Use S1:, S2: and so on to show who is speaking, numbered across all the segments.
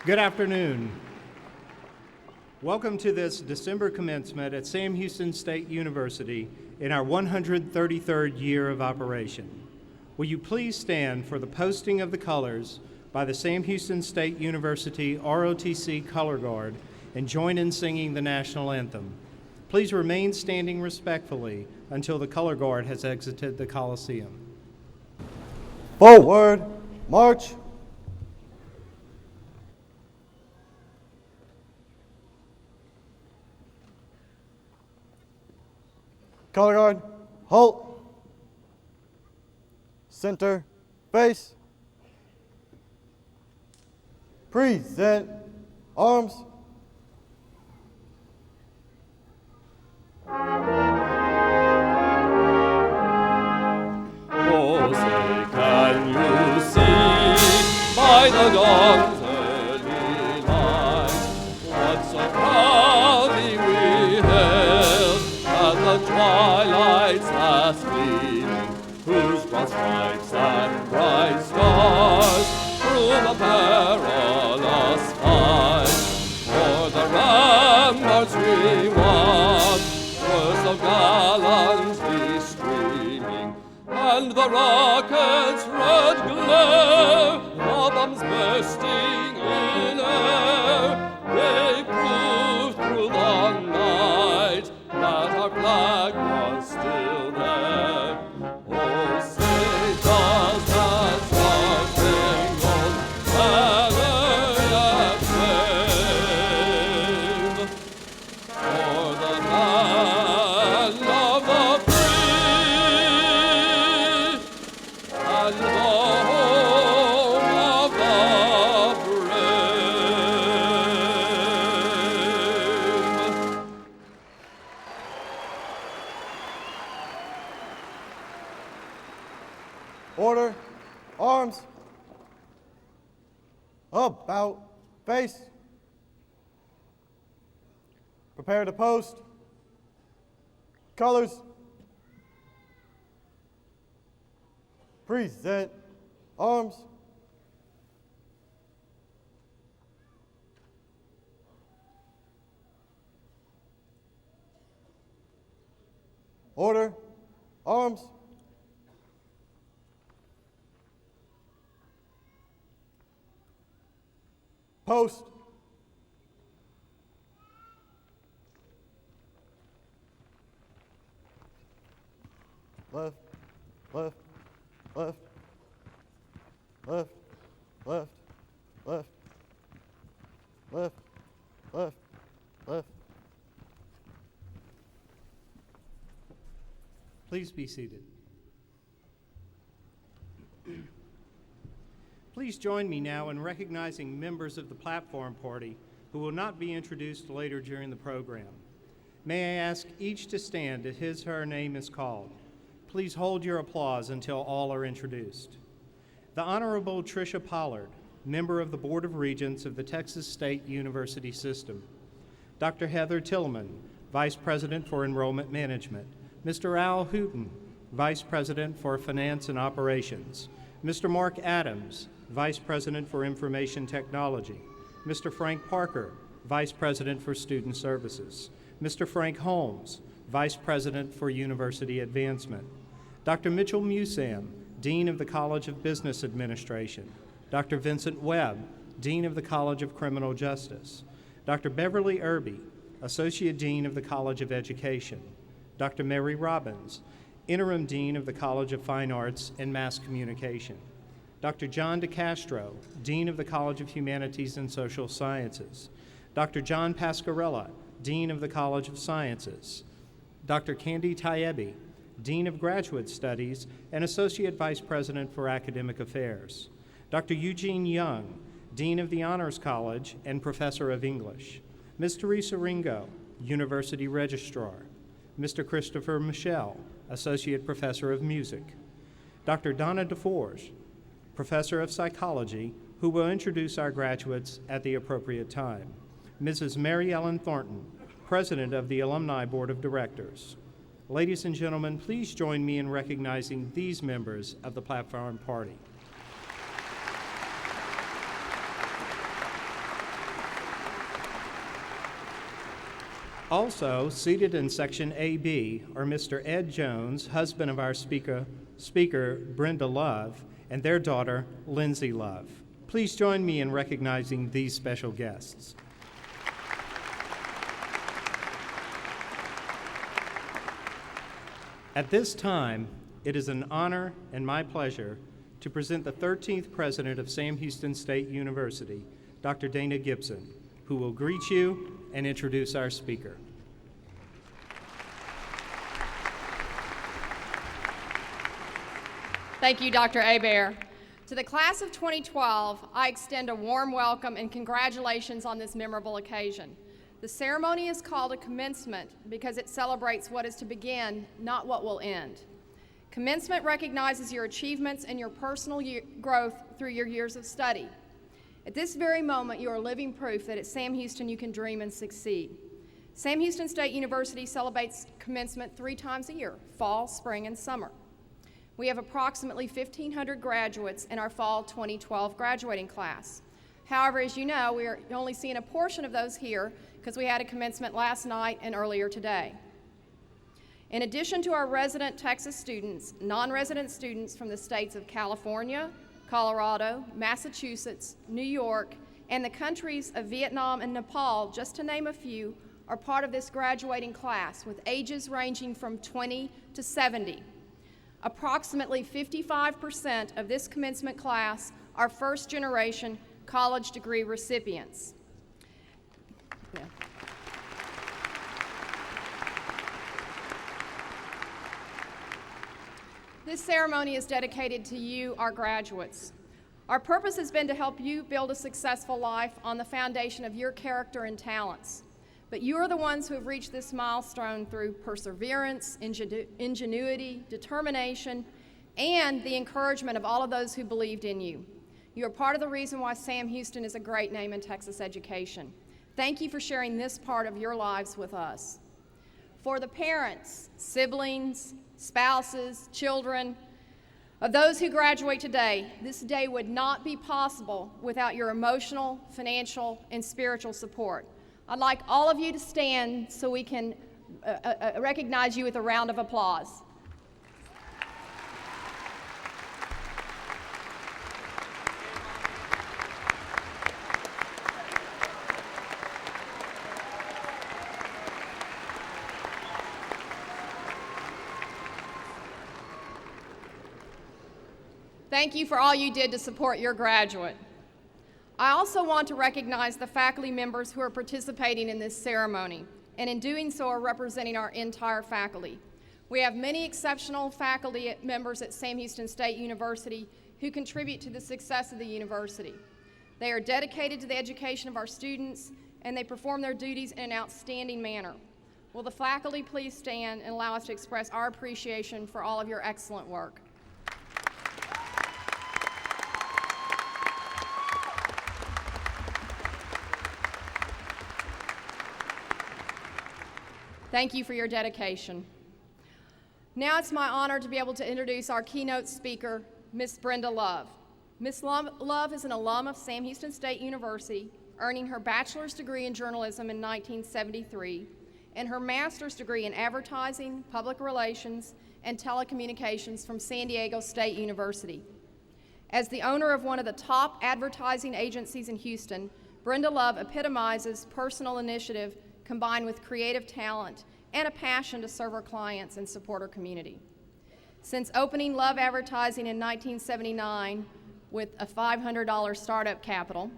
S1: Good afternoon. Welcome to this December commencement at Sam Houston State University in our 133rd year of operation. Will you please stand for the posting of the colors by the Sam Houston State University ROTC Color Guard and join in singing the national anthem. Please remain standing respectfully until the color guard has exited the Coliseum.
S2: Forward, march. Color guard, halt. Center, face. Present, arms.
S3: Oh, say, can you see by the dawn's early light what so proudly we hailed at the twilight's last gleaming, whose broad stripes and bright stars through the perilous fight o'er the ramparts we watched, words of gallantry streaming, and the rocket's red glare, the bombs bursting in air, they proved through the night that our flag was still there. Oh, say does that star-spangled banner yet wave o'er the land of the free and the home of the brave?
S2: Order, arms. About, face. Prepare to post. Colors. Present, arms. Order, arms. post. Left, left, left, left, left, left, left, left, left.
S1: Please be seated. Please join me now in recognizing members of the platform party who will not be introduced later during the program. May I ask each to stand as his or her name is called. Please hold your applause until all are introduced. The Honorable Tricia Pollard, member of the Board of Regents of the Texas State University System. Dr. Heather Tillman, Vice President for Enrollment Management. Mr. Al Hooten, Vice President for Finance and Operations. Mr. Mark Adams, Vice President for Information Technology. Mr. Frank Parker, Vice President for Student Services. Mr. Frank Holmes, Vice President for University Advancement. Dr. Mitchell Musam, Dean of the College of Business Administration. Dr. Vincent Webb, Dean of the College of Criminal Justice. Dr. Beverly Irby, Associate Dean of the College of Education. Dr. Mary Robbins, Interim Dean of the College of Fine Arts and Mass Communication. Dr. John DeCastro, Dean of the College of Humanities and Social Sciences. Dr. John Pascarella, Dean of the College of Sciences. Dr. Candy Tayebi, Dean of Graduate Studies and Associate Vice President for Academic Affairs. Dr. Eugene Young, Dean of the Honors College and Professor of English. Ms. Teresa Ringo, University Registrar. Mr. Christopher Michel, Associate Professor of Music. Dr. Donna Desforges, Professor of Psychology, who will introduce our graduates at the appropriate time. Mrs. Mary Ellen Thornton, President of the Alumni Board of Directors. Ladies and gentlemen, please join me in recognizing these members of the Platform Party. Also, seated in Section AB are Mr. Ed Jones, husband of our speaker Brenda Love, and their daughter, Lindsay Love. Please join me in recognizing these special guests. At this time, it is an honor and my pleasure to present the 13th President of Sam Houston State University, Dr. Dana Gibson, who will greet you and introduce our speaker.
S4: Thank you, Dr. Hebert. To the class of 2012, I extend a warm welcome and congratulations on this memorable occasion. The ceremony is called a commencement because it celebrates what is to begin, not what will end. Commencement recognizes your achievements and your personal growth through your years of study. At this very moment, you are living proof that at Sam Houston you can dream and succeed. Sam Houston State University celebrates commencement 3 times a year, fall, spring, and summer. We have approximately 1,500 graduates in our fall 2012 graduating class. However, as you know, we are only seeing a portion of those here because we had a commencement last night and earlier today. In addition to our resident Texas students, non-resident students from the states of California, Colorado, Massachusetts, New York, and the countries of Vietnam and Nepal, just to name a few, are part of this graduating class with ages ranging from 20 to 70. Approximately 55% of this commencement class are first-generation college degree recipients. Yeah. This ceremony is dedicated to you, our graduates. Our purpose has been to help you build a successful life on the foundation of your character and talents. But you are the ones who have reached this milestone through perseverance, ingenuity, determination, and the encouragement of all of those who believed in you. You are part of the reason why Sam Houston is a great name in Texas education. Thank you for sharing this part of your lives with us. For the parents, siblings, spouses, children of those who graduate today, this day would not be possible without your emotional, financial, and spiritual support. I'd like all of you to stand so we can recognize you with a round of applause. Thank you for all you did to support your graduate. I also want to recognize the faculty members who are participating in this ceremony, and in doing so are representing our entire faculty. We have many exceptional faculty members at Sam Houston State University who contribute to the success of the university. They are dedicated to the education of our students, and they perform their duties in an outstanding manner. Will the faculty please stand and allow us to express our appreciation for all of your excellent work. Thank you for your dedication. Now it's my honor to be able to introduce our keynote speaker, Ms. Brenda Love. Ms. Love is an alum of Sam Houston State University, earning her bachelor's degree in journalism in 1973 and her master's degree in advertising, public relations, and telecommunications from San Diego State University. As the owner of one of the top advertising agencies in Houston, Brenda Love epitomizes personal initiative combined with creative talent and a passion to serve her clients and support her community. Since opening Love Advertising in 1979 with a $500 startup capital,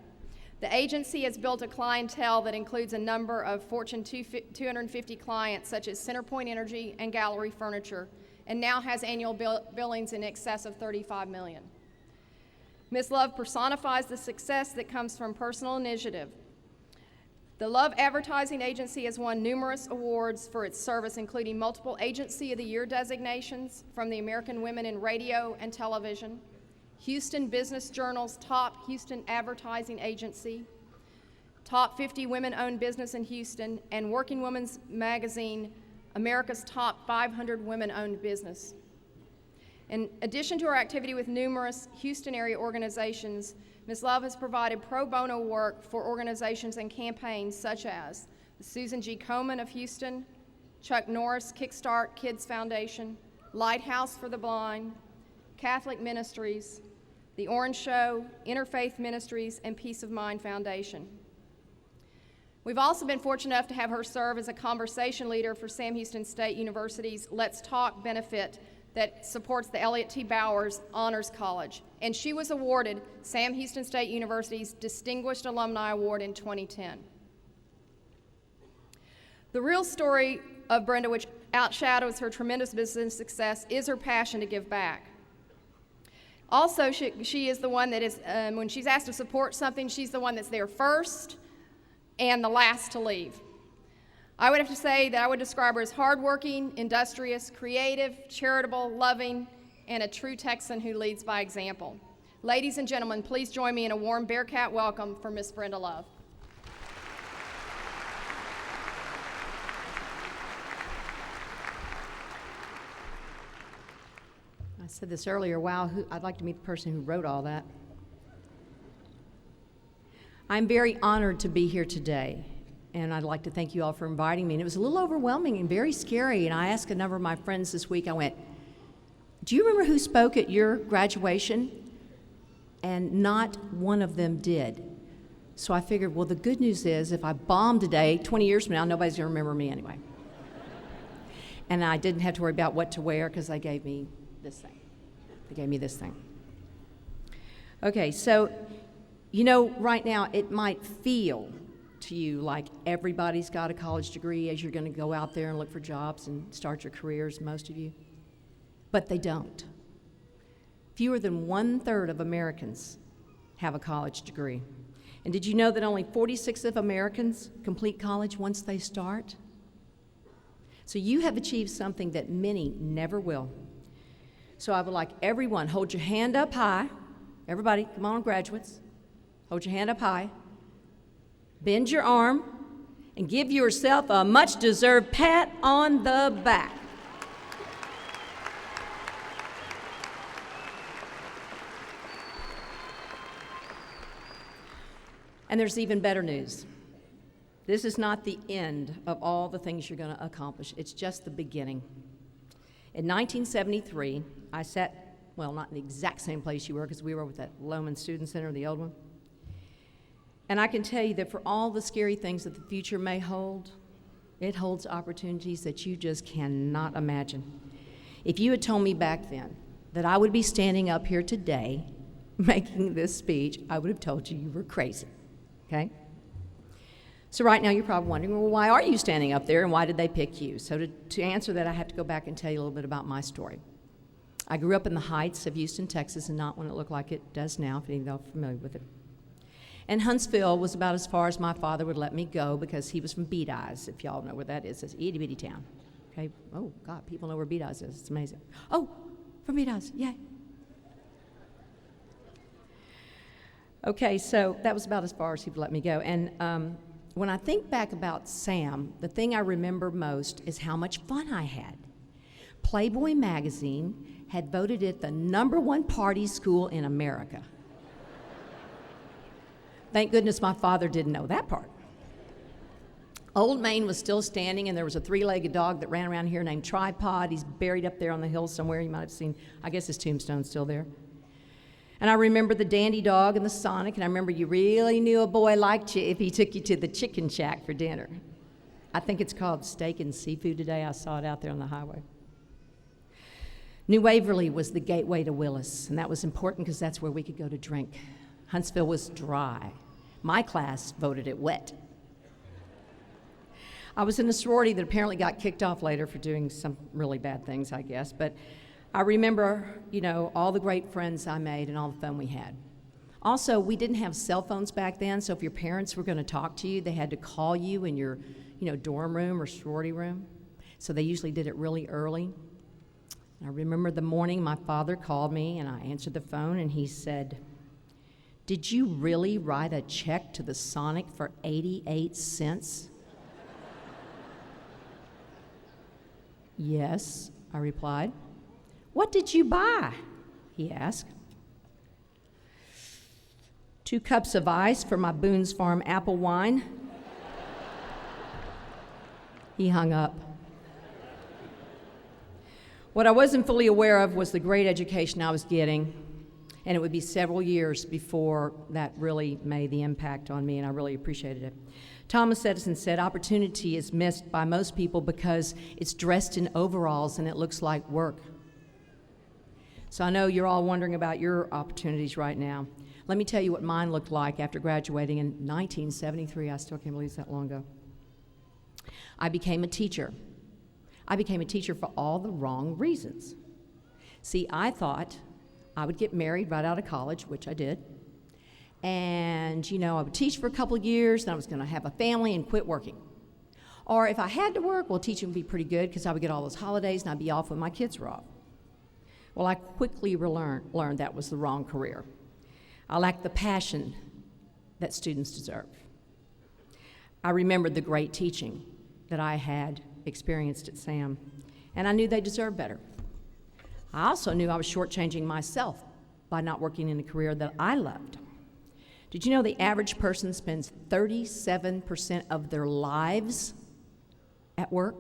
S4: the agency has built a clientele that includes a number of Fortune 250 clients such as Centerpoint Energy and Gallery Furniture, and now has annual billings in excess of $35 million. Ms. Love personifies the success that comes from personal initiative. The Love Advertising Agency has won numerous awards for its service, including multiple Agency of the Year designations from the American Women in Radio and Television, Houston Business Journal's Top Houston Advertising Agency, Top 50 Women-Owned Business in Houston, and Working Women's Magazine, America's Top 500 Women-Owned Business. In addition to her activity with numerous Houston area organizations, Ms. Love has provided pro bono work for organizations and campaigns such as the Susan G. Komen of Houston, Chuck Norris Kickstart Kids Foundation, Lighthouse for the Blind, Catholic Ministries, The Orange Show, Interfaith Ministries, and Peace of Mind Foundation. We've also been fortunate enough to have her serve as a conversation leader for Sam Houston State University's Let's Talk benefit that supports the Elliott T. Bowers Honors College, and she was awarded Sam Houston State University's Distinguished Alumni Award in 2010. The real story of Brenda, which outshadows her tremendous business success, is her passion to give back. Also, she is the one that is, when she's asked to support something, she's the one that's there first and the last to leave. I would have to say that I would describe her as hardworking, industrious, creative, charitable, loving, and a true Texan who leads by example. Ladies and gentlemen, please join me in a warm Bearcat welcome for Miss Brenda Love.
S5: I said this earlier, wow, I'd like to meet the person who wrote all that. I'm very honored to be here today, and I'd like to thank you all for inviting me. And it was a little overwhelming and very scary, and I asked a number of my friends this week, I went, do you remember who spoke at your graduation? And not one of them did. So I figured, well, the good news is if I bomb today, 20 years from now, nobody's gonna remember me anyway. And I didn't have to worry about what to wear because they gave me this thing. They gave me this thing. Okay, so, you know, right now it might feel to you like everybody's got a college degree as you're going to go out there and look for jobs and start your careers, most of you, but they don't. Fewer than 1/3 of Americans have a college degree. And did you know that only 46% of Americans complete college once they start? So you have achieved something that many never will. So I would like everyone, hold your hand up high. Everybody, come on, graduates. Hold your hand up high. Bend your arm and give yourself a much-deserved pat on the back. And there's even better news. This is not the end of all the things you're going to accomplish. It's just the beginning. In 1973, I sat, well, not in the exact same place you were, because we were with that Loman Student Center, the old one. And I can tell you that for all the scary things that the future may hold, it holds opportunities that you just cannot imagine. If you had told me back then that I would be standing up here today making this speech, I would have told you were crazy, okay? So right now you're probably wondering, well, why are you standing up there and why did they pick you? So to answer that, I have to go back and tell you a little bit about my story. I grew up in the Heights of Houston, Texas, and not when it looked like it does now, if any of you are familiar with it. And Huntsville was about as far as my father would let me go because he was from Beat Eyes, if y'all know where that is. It's an itty-bitty town. Okay? Oh, God, people know where Beat Eyes is. It's amazing. Oh, from Beat Eyes, yay. Okay, so that was about as far as he would let me go. And when I think back about Sam, the thing I remember most is how much fun I had. Playboy magazine had voted it the #1 party school in America. Thank goodness my father didn't know that part. Old Maine was still standing, and there was a 3-legged dog that ran around here named Tripod. He's buried up there on the hill somewhere. You might have seen, I guess his tombstone's still there. And I remember the Dandy Dog and the Sonic, and I remember you really knew a boy liked you if he took you to the Chicken Shack for dinner. I think it's called Steak and Seafood today. I saw it out there on the highway. New Waverly was the gateway to Willis, and that was important because that's where we could go to drink. Huntsville was dry. My class voted it wet. I was in a sorority that apparently got kicked off later for doing some really bad things, I guess, but I remember, all the great friends I made and all the fun we had. Also, we didn't have cell phones back then, so if your parents were going to talk to you, they had to call you in your, dorm room or sorority room. So they usually did it really early. I remember the morning my father called me, and I answered the phone, and he said, "Did you really write a check to the Sonic for 88 cents?" "Yes," I replied. "What did you buy?" he asked. 2 cups of ice for my Boone's Farm apple wine. He hung up. What I wasn't fully aware of was the great education I was getting, and it would be several years before that really made the impact on me, and I really appreciated it. Thomas Edison said, "Opportunity is missed by most people because it's dressed in overalls and it looks like work." So I know you're all wondering about your opportunities right now. Let me tell you what mine looked like after graduating in 1973. I still can't believe it's that long ago. I became a teacher. I became a teacher for all the wrong reasons. See, I thought I would get married right out of college, which I did. And, I would teach for a couple of years, and I was going to have a family and quit working. Or if I had to work, well, teaching would be pretty good because I would get all those holidays and I'd be off when my kids were off. Well, I quickly learned that was the wrong career. I lacked the passion that students deserve. I remembered the great teaching that I had experienced at SAM, and I knew they deserved better. I also knew I was shortchanging myself by not working in a career that I loved. Did you know the average person spends 37% of their lives at work?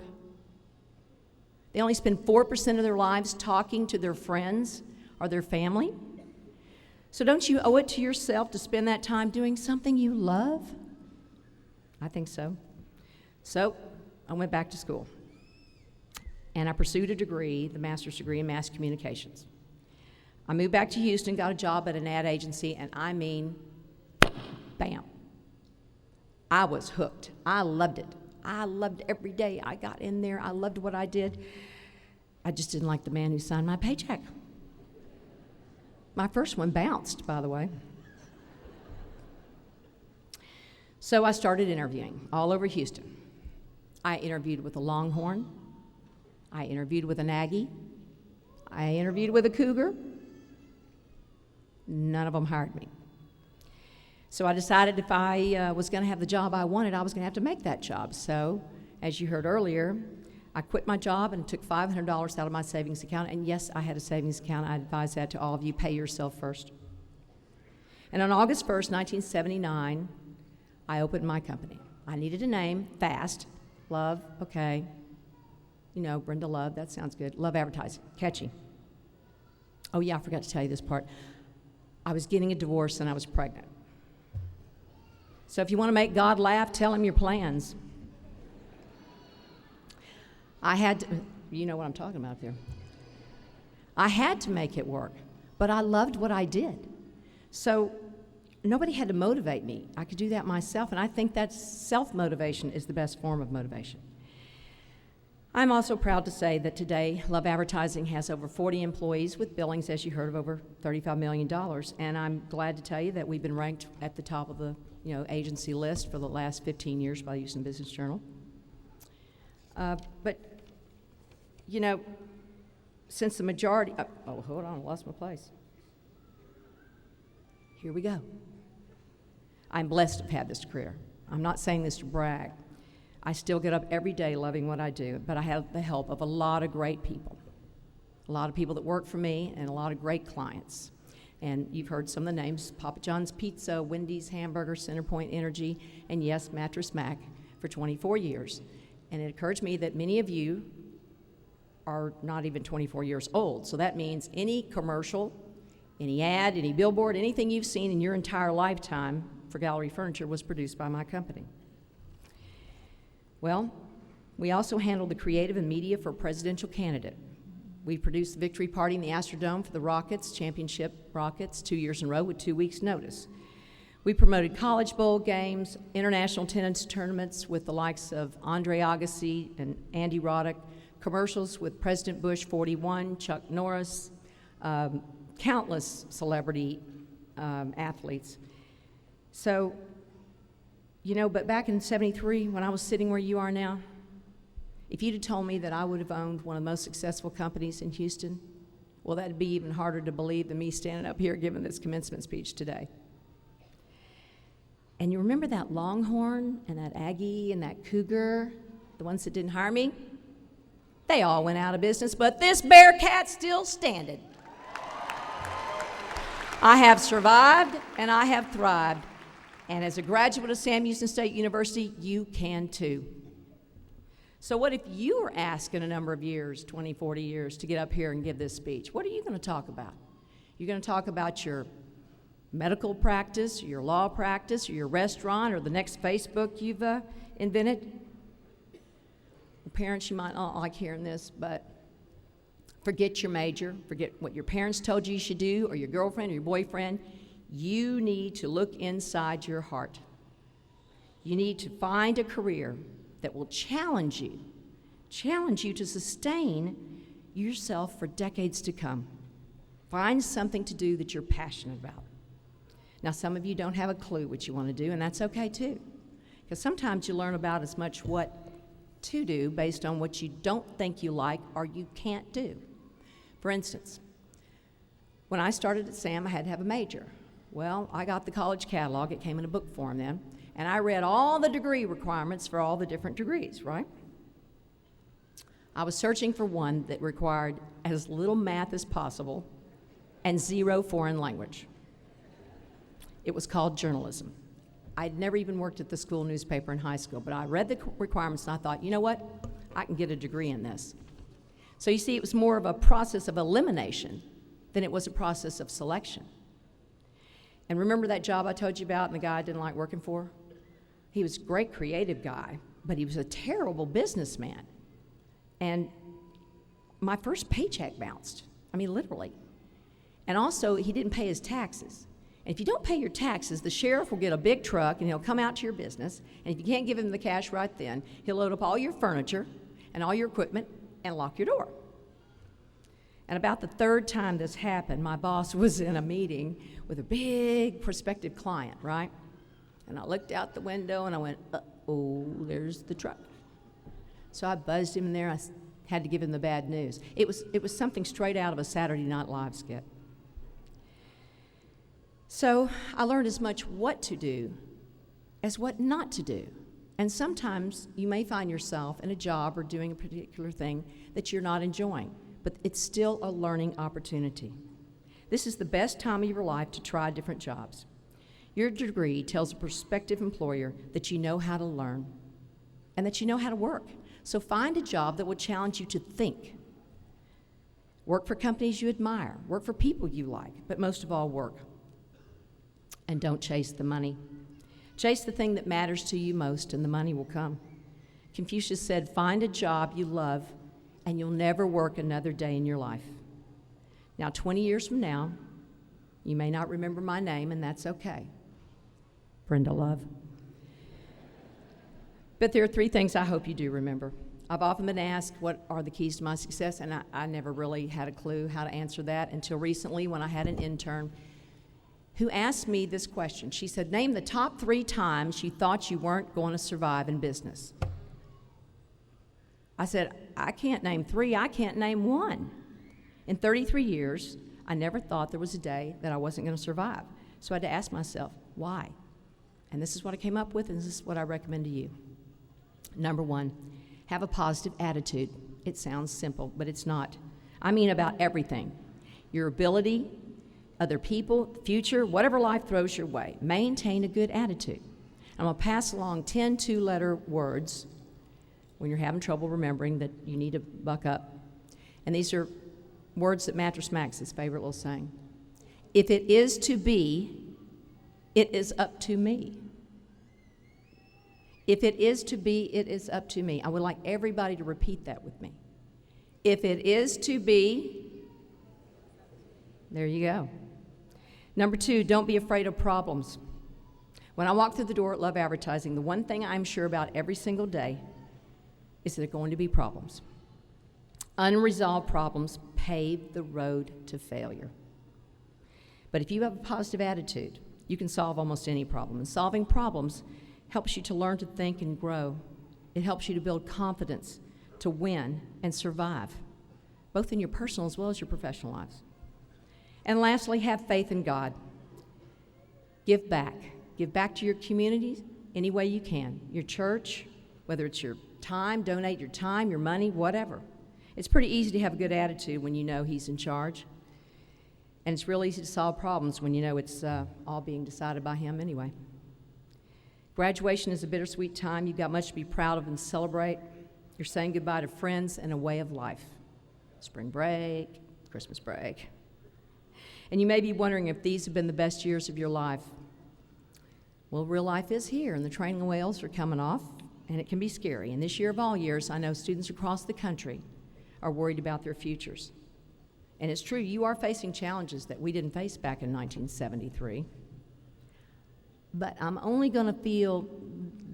S5: They only spend 4% of their lives talking to their friends or their family. So don't you owe it to yourself to spend that time doing something you love? I think so. So I went back to school, and I pursued a degree, the master's degree in mass communications. I moved back to Houston, got a job at an ad agency, and I mean, bam. I was hooked. I loved it. I loved every day I got in there. I loved what I did. I just didn't like the man who signed my paycheck. My first one bounced, by the way. So I started interviewing all over Houston. I interviewed with a Longhorn. I interviewed with an Aggie. I interviewed with a Cougar. None of them hired me. So I decided if I was going to have the job I wanted, I was going to have to make that job. So, as you heard earlier, I quit my job and took $500 out of my savings account. And yes, I had a savings account. I advise that to all of you. Pay yourself first. And on August 1st, 1979, I opened my company. I needed a name, fast. Love, okay. Brenda Love, that sounds good. Love advertising, catchy. Oh yeah, I forgot to tell you this part. I was getting a divorce and I was pregnant. So if you want to make God laugh, tell him your plans. I had to, you know what I'm talking about there. I had to make it work, but I loved what I did. So nobody had to motivate me. I could do that myself, and I think that self-motivation is the best form of motivation. I'm also proud to say that today, Love Advertising has over 40 employees with billings, as you heard, of over $35 million, and I'm glad to tell you that we've been ranked at the top of the agency list for the last 15 years by the Houston Business Journal. But since the majority, hold on, I lost my place. Here we go. I'm blessed to have had this career. I'm not saying this to brag. I still get up every day loving what I do, but I have the help of a lot of great people. A lot of people that work for me and a lot of great clients. And you've heard some of the names: Papa John's Pizza, Wendy's Hamburger, Centerpoint Energy, and yes, Mattress Mac for 24 years. And it occurred to me that many of you are not even 24 years old. So that means any commercial, any ad, any billboard, anything you've seen in your entire lifetime for Gallery Furniture was produced by my company. Well, we also handle the creative and media for a presidential candidate. We produced the victory party in the Astrodome for the Rockets, championship Rockets, 2 years in a row with 2 weeks' notice. We promoted college bowl games, international tennis tournaments with the likes of Andre Agassi and Andy Roddick, commercials with President Bush 41, Chuck Norris, countless celebrity athletes. So, but back in '73, when I was sitting where you are now, if you'd have told me that I would have owned one of the most successful companies in Houston, well, that'd be even harder to believe than me standing up here giving this commencement speech today. And you remember that Longhorn and that Aggie and that Cougar, the ones that didn't hire me? They all went out of business, but this Bearcat's still standing. I have survived and I have thrived. And as a graduate of Sam Houston State University, you can too. So what if you were asked in a number of years, 20, 40 years, to get up here and give this speech? What are you going to talk about? You're going to talk about your medical practice, or your law practice, or your restaurant, or the next Facebook you've invented? Well, parents, you might not like hearing this, but forget your major, forget what your parents told you should do, or your girlfriend or your boyfriend. You need to look inside your heart. You need to find a career that will challenge you to sustain yourself for decades to come. Find something to do that you're passionate about. Now, some of you don't have a clue what you want to do, and that's okay too, because sometimes you learn about as much what to do based on what you don't think you like or you can't do. For instance, when I started at SAM, I had to have a major. Well, I got the college catalog. It came in a book form then, and I read all the degree requirements for all the different degrees, right? I was searching for one that required as little math as possible and 0 foreign language. It was called journalism. I'd never even worked at the school newspaper in high school, but I read the requirements and I thought, you know what? I can get a degree in this. So you see, it was more of a process of elimination than it was a process of selection. And remember that job I told you about and the guy I didn't like working for? He was a great creative guy, but he was a terrible businessman. And my first paycheck bounced. I mean, literally. And also, he didn't pay his taxes. And if you don't pay your taxes, the sheriff will get a big truck and he'll come out to your business. And if you can't give him the cash right then, he'll load up all your furniture and all your equipment and lock your door. And about the third time this happened, my boss was in a meeting with a big prospective client, right? And I looked out the window and I went, uh-oh, there's the truck. So I buzzed him in there. I had to give him the bad news. It was something straight out of a Saturday Night Live skit. So I learned as much what to do as what not to do. And sometimes you may find yourself in a job or doing a particular thing that you're not enjoying, but it's still a learning opportunity. This is the best time of your life to try different jobs. Your degree tells a prospective employer that you know how to learn and that you know how to work. So find a job that will challenge you to think. Work for companies you admire, work for people you like, but most of all, work. And don't chase the money. Chase the thing that matters to you most, and the money will come. Confucius said, find a job you love, and you'll never work another day in your life. Now, 20 years from now, you may not remember my name, and that's okay. Brenda Love. But there are 3 things I hope you do remember. I've often been asked what are the keys to my success, and I never really had a clue how to answer that until recently when I had an intern who asked me this question. She said, name the top 3 times you thought you weren't going to survive in business. I said, I can't name 3, I can't name 1. In 33 years, I never thought there was a day that I wasn't going to survive. So I had to ask myself, why? And this is what I came up with, and this is what I recommend to you. Number 1, have a positive attitude. It sounds simple, but it's not. I mean about everything. Your ability, other people, the future, whatever life throws your way. Maintain a good attitude. I'm going to pass along 10 2-letter words when you're having trouble remembering that you need to buck up. And these are words that Mattress Max's favorite little saying. If it is to be, it is up to me. If it is to be, it is up to me. I would like everybody to repeat that with me. If it is to be, there you go. Number 2, don't be afraid of problems. When I walk through the door at Love Advertising, the one thing I'm sure about every single day is there are going to be problems. Unresolved problems pave the road to failure. But if you have a positive attitude, you can solve almost any problem. And solving problems helps you to learn to think and grow. It helps you to build confidence, to win and survive, both in your personal as well as your professional lives. And lastly, have faith in God. Give back. Give back to your community any way you can. Your church, whether it's your time, donate your time, your money, whatever. It's pretty easy to have a good attitude when you know He's in charge. And it's real easy to solve problems when you know it's all being decided by Him anyway. Graduation is a bittersweet time. You've got much to be proud of and celebrate. You're saying goodbye to friends and a way of life. Spring break, Christmas break. And you may be wondering if these have been the best years of your life. Well, real life is here, and the training wheels are coming off, and it can be scary. And this year of all years, I know students across the country are worried about their futures. And it's true, you are facing challenges that we didn't face back in 1973. But I'm only going to feel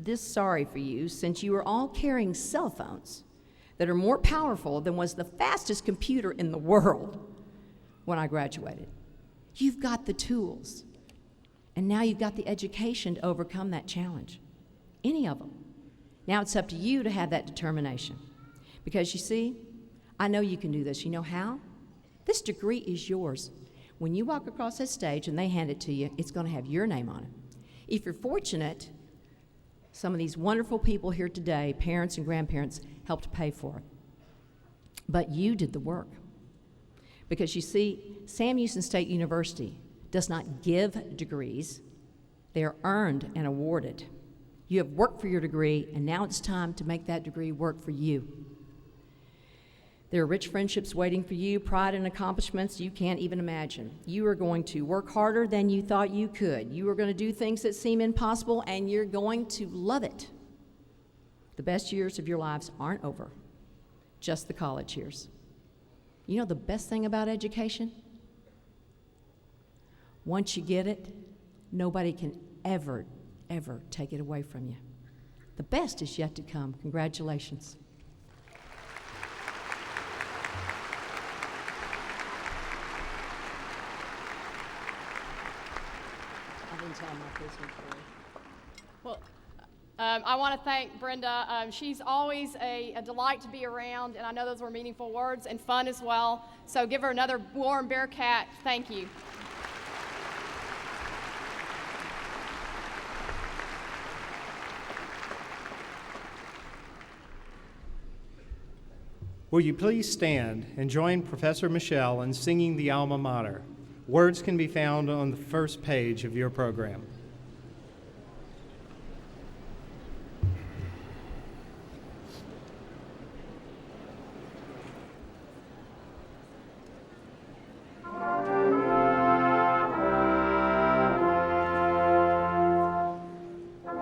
S5: this sorry for you since you are all carrying cell phones that are more powerful than was the fastest computer in the world when I graduated. You've got the tools, and now you've got the education to overcome that challenge, any of them. Now it's up to you to have that determination. Because you see, I know you can do this. You know how? This degree is yours. When you walk across that stage and they hand it to you, it's going to have your name on it. If you're fortunate, some of these wonderful people here today, parents and grandparents, helped pay for it. But you did the work. Because you see, Sam Houston State University does not give degrees. They are earned and awarded. You have worked for your degree, and now it's time to make that degree work for you. There are rich friendships waiting for you, pride and accomplishments you can't even imagine. You are going to work harder than you thought you could. You are going to do things that seem impossible, and you're going to love it. The best years of your lives aren't over, just the college years. You know the best thing about education? Once you get it, nobody can ever take it away from you. The best is yet to come. Congratulations. I didn't tell my business story.
S4: Well, I want to thank Brenda. She's always a delight to be around, and I know those were meaningful words and fun as well. So give her another warm Bearcat thank you.
S1: Will you please stand and join Professor Michelle in singing the Alma Mater? Words can be found on the first page of your program.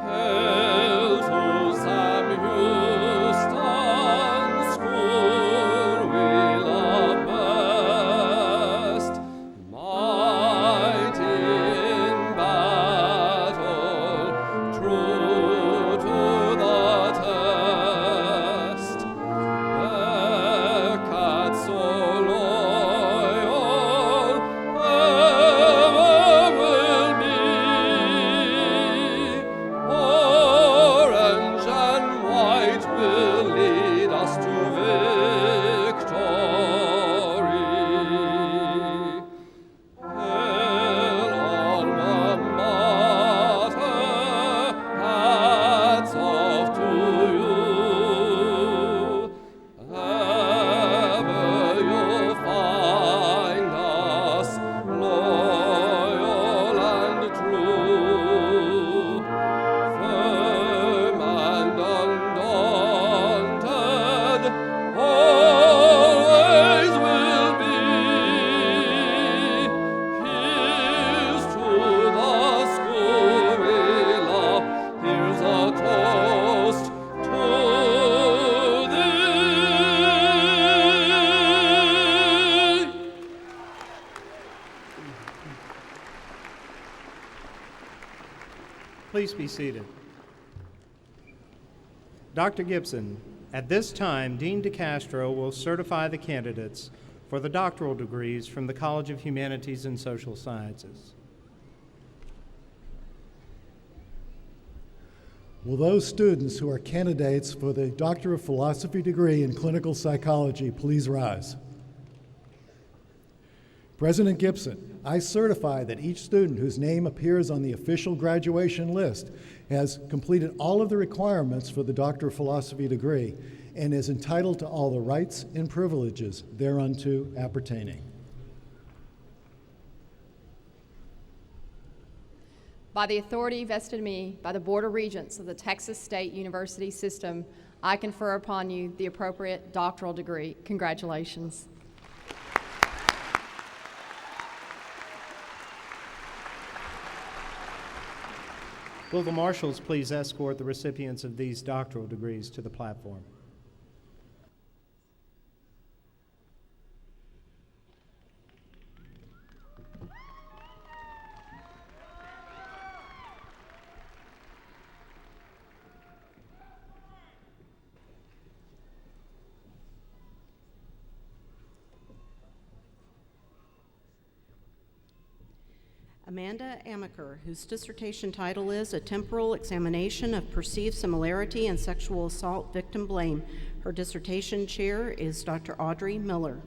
S3: Hail to Sam Houston School, we love
S1: Please be seated. Dr. Gibson, at this time, Dean DeCastro will certify the candidates for the doctoral degrees from the College of Humanities and Social Sciences.
S6: Will those students who are candidates for the Doctor of Philosophy degree in Clinical Psychology please rise? President Gibson, I certify that each student whose name appears on the official graduation list has completed all of the requirements for the Doctor of Philosophy degree and is entitled to all the rights and privileges thereunto appertaining.
S4: By the authority vested in me by the Board of Regents of the Texas State University System, I confer upon you the appropriate doctoral degree. Congratulations.
S1: Will the marshals please escort the recipients of these doctoral degrees to the platform?
S7: Amanda Amaker, whose dissertation title is A Temporal Examination of Perceived Similarity in Sexual Assault Victim Blame. Her dissertation chair is Dr. Audrey Miller.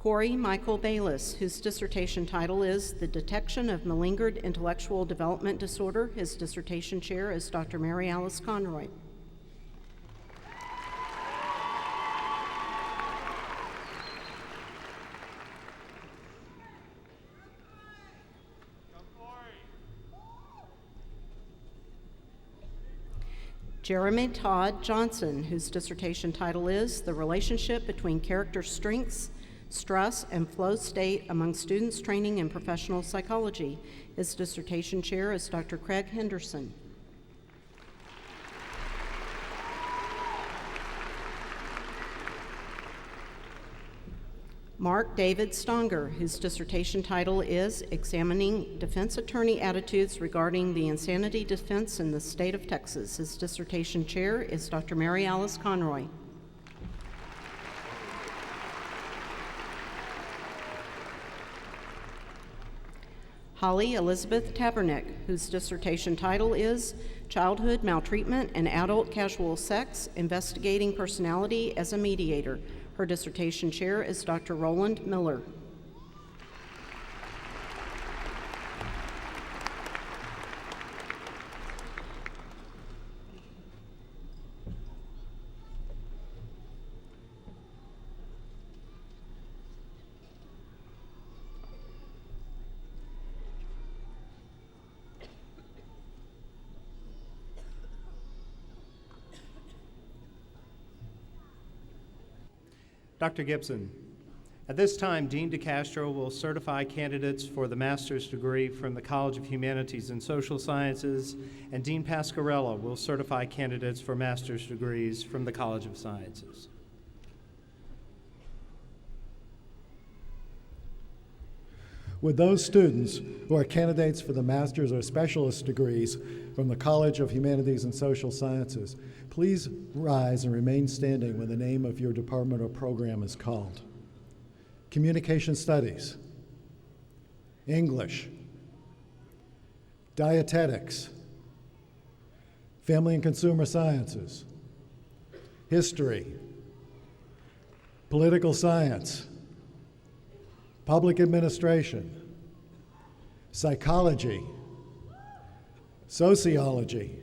S7: Corey Michael Bayless, whose dissertation title is The Detection of Malingered Intellectual Development Disorder. His dissertation chair is Dr. Mary Alice Conroy. Jeremy Todd Johnson, whose dissertation title is The Relationship Between Character Strengths, Stress, and Flow State Among Students Training in Professional Psychology. His dissertation chair is Dr. Craig Henderson. Mark David Stonger, whose dissertation title is Examining Defense Attorney Attitudes Regarding the Insanity Defense in the State of Texas. His dissertation chair is Dr. Mary Alice Conroy. Holly Elizabeth Tabernick, whose dissertation title is Childhood Maltreatment and Adult Casual Sex, Investigating Personality as a Mediator. Her dissertation chair is Dr. Roland Miller.
S1: Dr. Gibson, at this time, Dean DeCastro will certify candidates for the master's degree from the College of Humanities and Social Sciences, and Dean Pasquarella will certify candidates for master's degrees from the College of Sciences.
S6: Would those students who are candidates for the master's or specialist degrees from the College of Humanities and Social Sciences please rise and remain standing when the name of your department or program is called? Communication Studies, English, Dietetics, Family and Consumer Sciences, History, Political Science, Public Administration, Psychology, Sociology.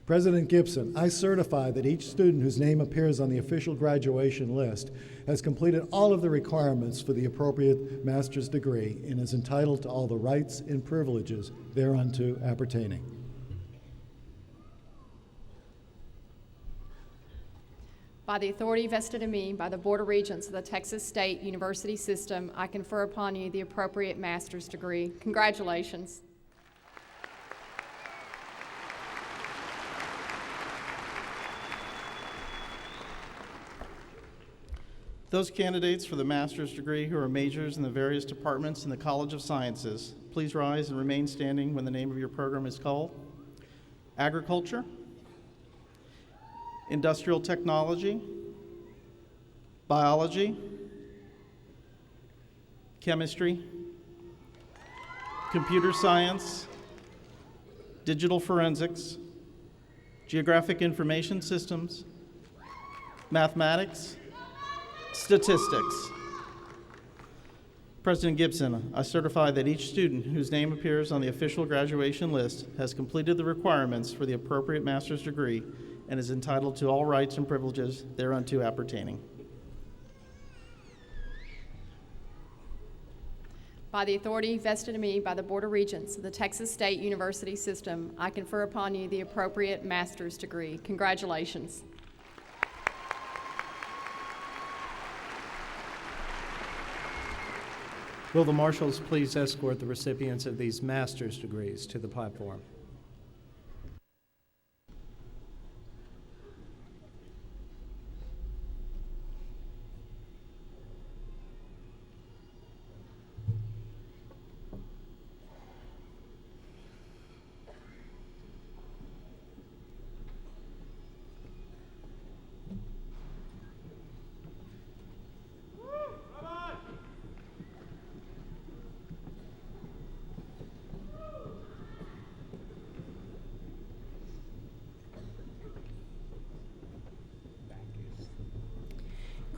S6: President Gibson, I certify that each student whose name appears on the official graduation list has completed all of the requirements for the appropriate master's degree and is entitled to all the rights and privileges thereunto appertaining.
S4: By the authority vested in me by the Board of Regents of the Texas State University System, I confer upon you the appropriate master's degree. Congratulations.
S8: Those candidates for the master's degree who are majors in the various departments in the College of Sciences, please rise and remain standing when the name of your program is called. Agriculture, Industrial Technology, Biology, Chemistry, Computer Science, Digital Forensics, Geographic Information Systems, Mathematics, Statistics. President Gibson, I certify that each student whose name appears on the official graduation list has completed the requirements for the appropriate master's degree and is entitled to all rights and privileges thereunto appertaining.
S4: By the authority vested in me by the Board of Regents of the Texas State University System, I confer upon you the appropriate master's degree. Congratulations.
S1: Will the marshals please escort the recipients of these master's degrees to the platform?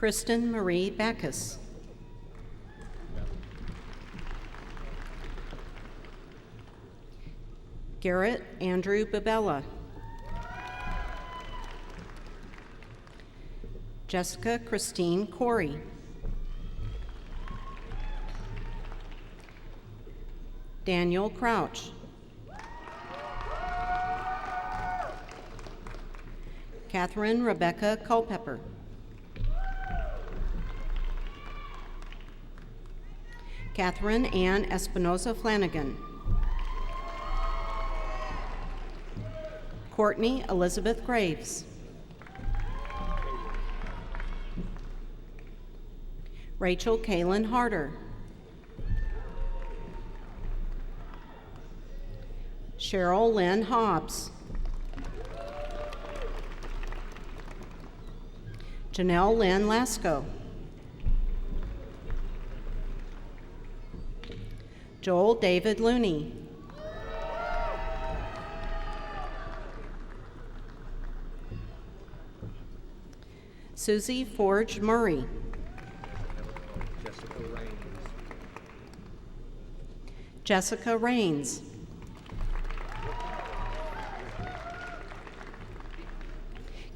S7: Kristen Marie Backus. Garrett Andrew Babella. Jessica Christine Corey. Daniel Crouch. Catherine Rebecca Culpepper. Catherine Ann Espinoza Flanagan. Courtney Elizabeth Graves. Rachel Kaylin Harder. Cheryl Lynn Hobbs. Janelle Lynn Lasco. Joel David Looney. Susie Forge Murray. Jessica Rains.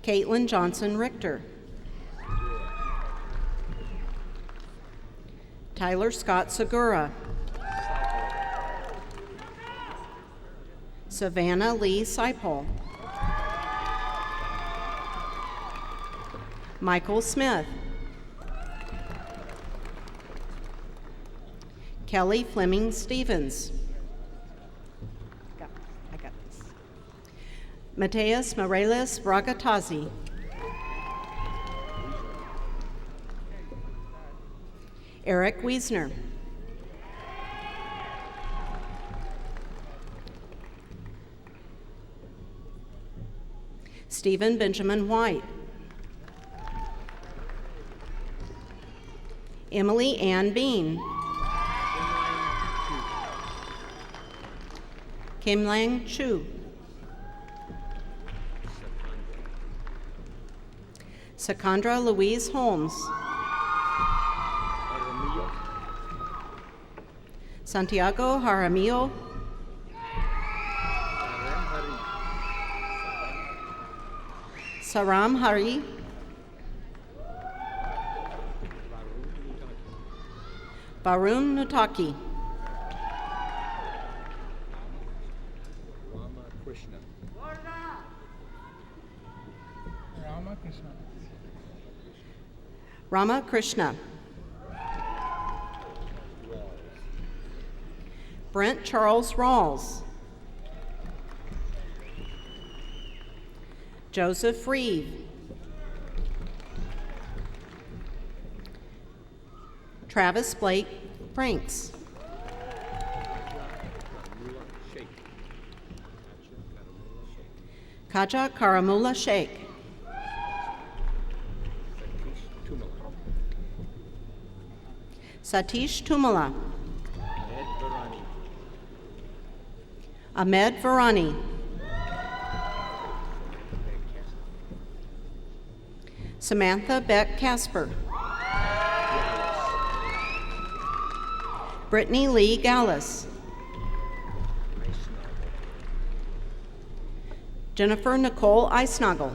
S7: Caitlin Johnson Richter. Tyler Scott Segura. Savannah Lee Seipel. Michael Smith. Kelly Fleming Stevens. I got this. Mateus Moreles Bragatazzi. Eric Wiesner. Stephen Benjamin White. Emily Ann Bean. Kim Lang Chu. Sakandra Louise Holmes. Santiago Jaramillo. Saram Hari. Varun Nutaki. Rama Krishna. Brent Charles Rawls. Joseph Reeve. Travis Blake Franks. Kaja Karamula Sheikh. Satish Tumala. Ahmed Varani. Samantha Beck Casper. Brittany Lee Gallus. Jennifer Nicole Eisnagel.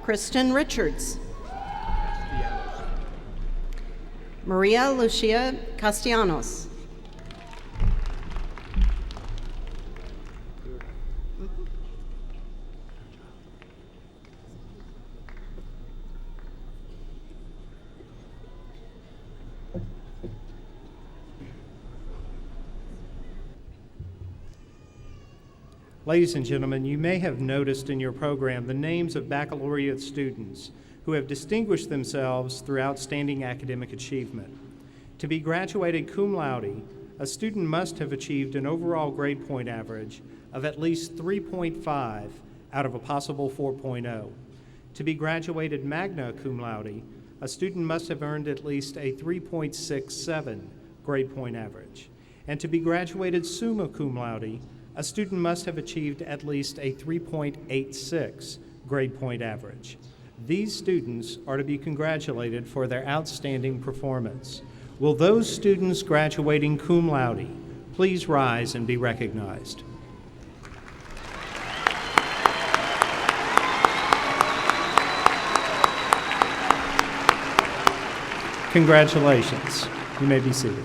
S7: Kristen Richards. Maria Lucia Castellanos.
S1: Ladies and gentlemen, you may have noticed in your program the names of baccalaureate students who have distinguished themselves through outstanding academic achievement. To be graduated cum laude, a student must have achieved an overall grade point average of at least 3.5 out of a possible 4.0. To be graduated magna cum laude, a student must have earned at least a 3.67 grade point average. And to be graduated summa cum laude, a student must have achieved at least a 3.86 grade point average. These students are to be congratulated for their outstanding performance. Will those students graduating cum laude please rise and be recognized? Congratulations. You may be seated.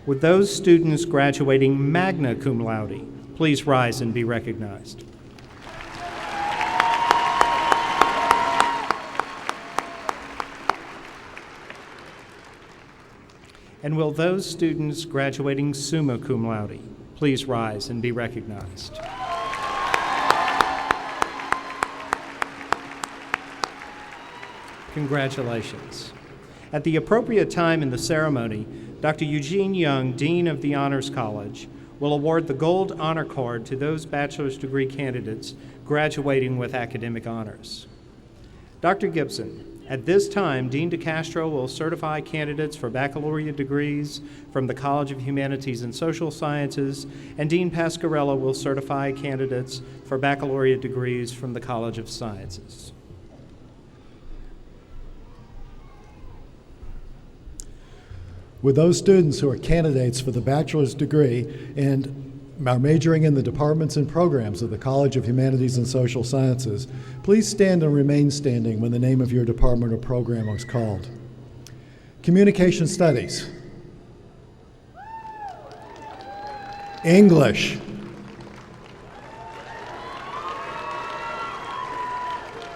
S1: Would those students graduating magna cum laude please rise and be recognized? And will those students graduating summa cum laude please rise and be recognized? Congratulations. At the appropriate time in the ceremony, Dr. Eugene Young, Dean of the Honors College, will award the Gold Honor Card to those bachelor's degree candidates graduating with academic honors. Dr. Gibson, at this time, Dean DeCastro will certify candidates for baccalaureate degrees from the College of Humanities and Social Sciences, and Dean Pasquarella will certify candidates for baccalaureate degrees from the College of Sciences.
S6: With those students who are candidates for the bachelor's degree and are majoring in the departments and programs of the College of Humanities and Social Sciences, please stand and remain standing when the name of your department or program is called. Communication Studies. English.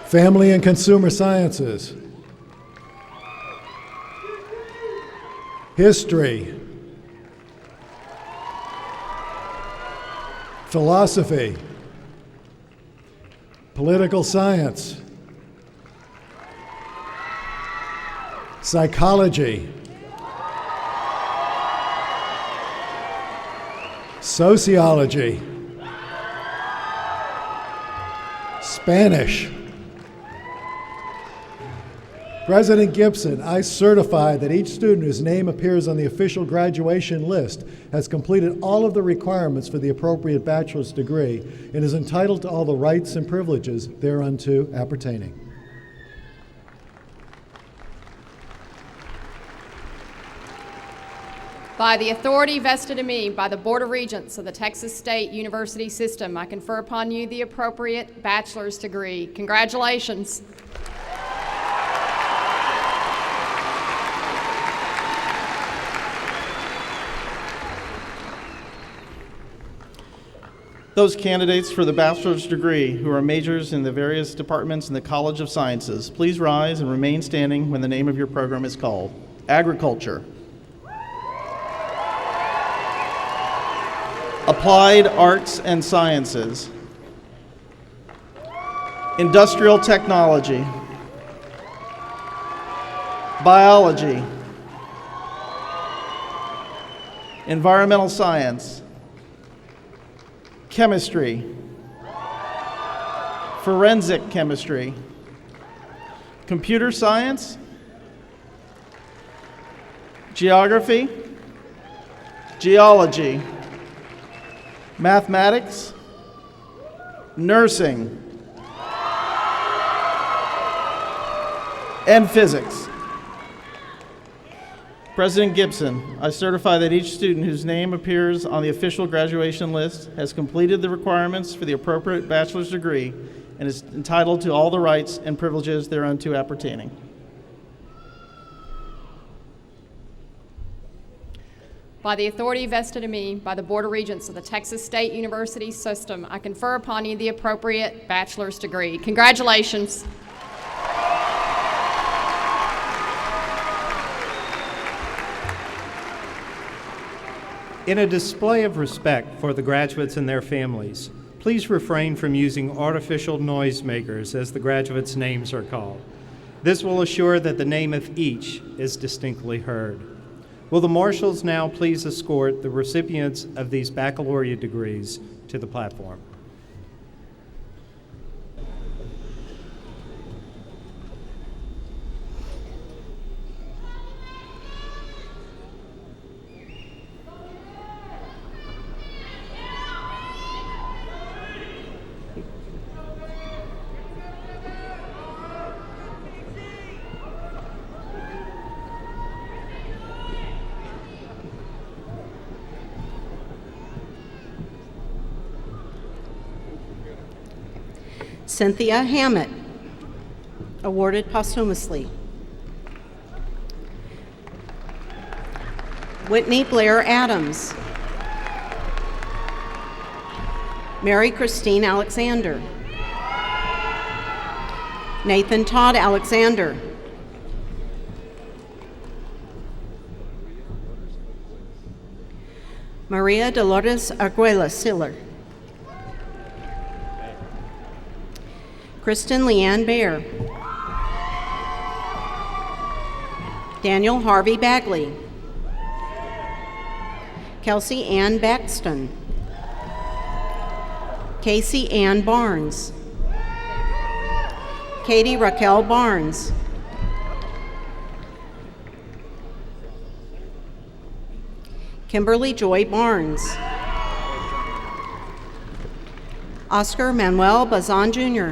S6: Family and Consumer Sciences. History. Philosophy. Political science. Psychology. Sociology. Spanish. President Gibson, I certify that each student whose name appears on the official graduation list has completed all of the requirements for the appropriate bachelor's degree and is entitled to all the rights and privileges thereunto appertaining.
S4: By the authority vested in me by the Board of Regents of the Texas State University System, I confer upon you the appropriate bachelor's degree. Congratulations.
S8: Those candidates for the bachelor's degree who are majors in the various departments in the College of Sciences, please rise and remain standing when the name of your program is called. Agriculture. Applied Arts and Sciences. Industrial Technology. biology, environmental science, chemistry, forensic chemistry, computer science, geography, geology, mathematics, nursing, and physics. President Gibson, I certify that each student whose name appears on the official graduation list has completed the requirements for the appropriate bachelor's degree and is entitled to all the rights and privileges thereunto appertaining.
S4: By the authority vested in me by the Board of Regents of the Texas State University System, I confer upon you the appropriate bachelor's degree. Congratulations.
S1: In a display of respect for the graduates and their families, please refrain from using artificial noisemakers as the graduates' names are called. This will assure that the name of each is distinctly heard. Will the marshals now please escort the recipients of these baccalaureate degrees to the platform?
S7: Cynthia Hammett, awarded posthumously. Whitney Blair Adams. Mary Christine Alexander. Nathan Todd Alexander. Maria Dolores Arguela Siller. Kristen Leanne Baer. Daniel Harvey Bagley. Kelsey Ann Baxton. Casey Ann Barnes. Katie Raquel Barnes. Kimberly Joy Barnes. Oscar Manuel Bazan Jr.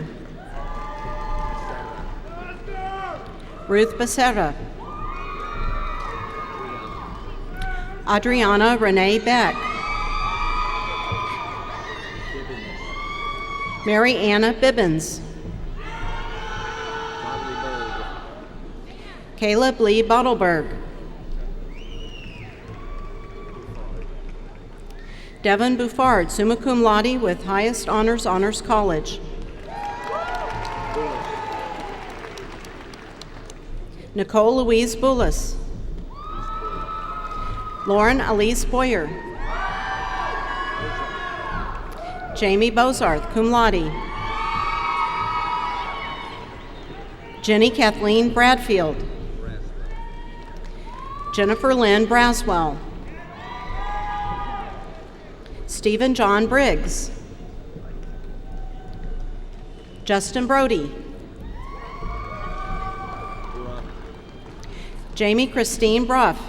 S7: Ruth Becerra. Adriana Renee Beck. Mary Anna Bibbins. Caleb Lee Bottleberg. Devin Buffard, summa cum laude with highest honors, Honors College. Nicole Louise Bullis. Lauren Elise Boyer. Jamie Bozarth, cum laude. Jenny Kathleen Bradfield. Jennifer Lynn Braswell. Stephen John Briggs. Justin Brody. Jamie Christine Bruff.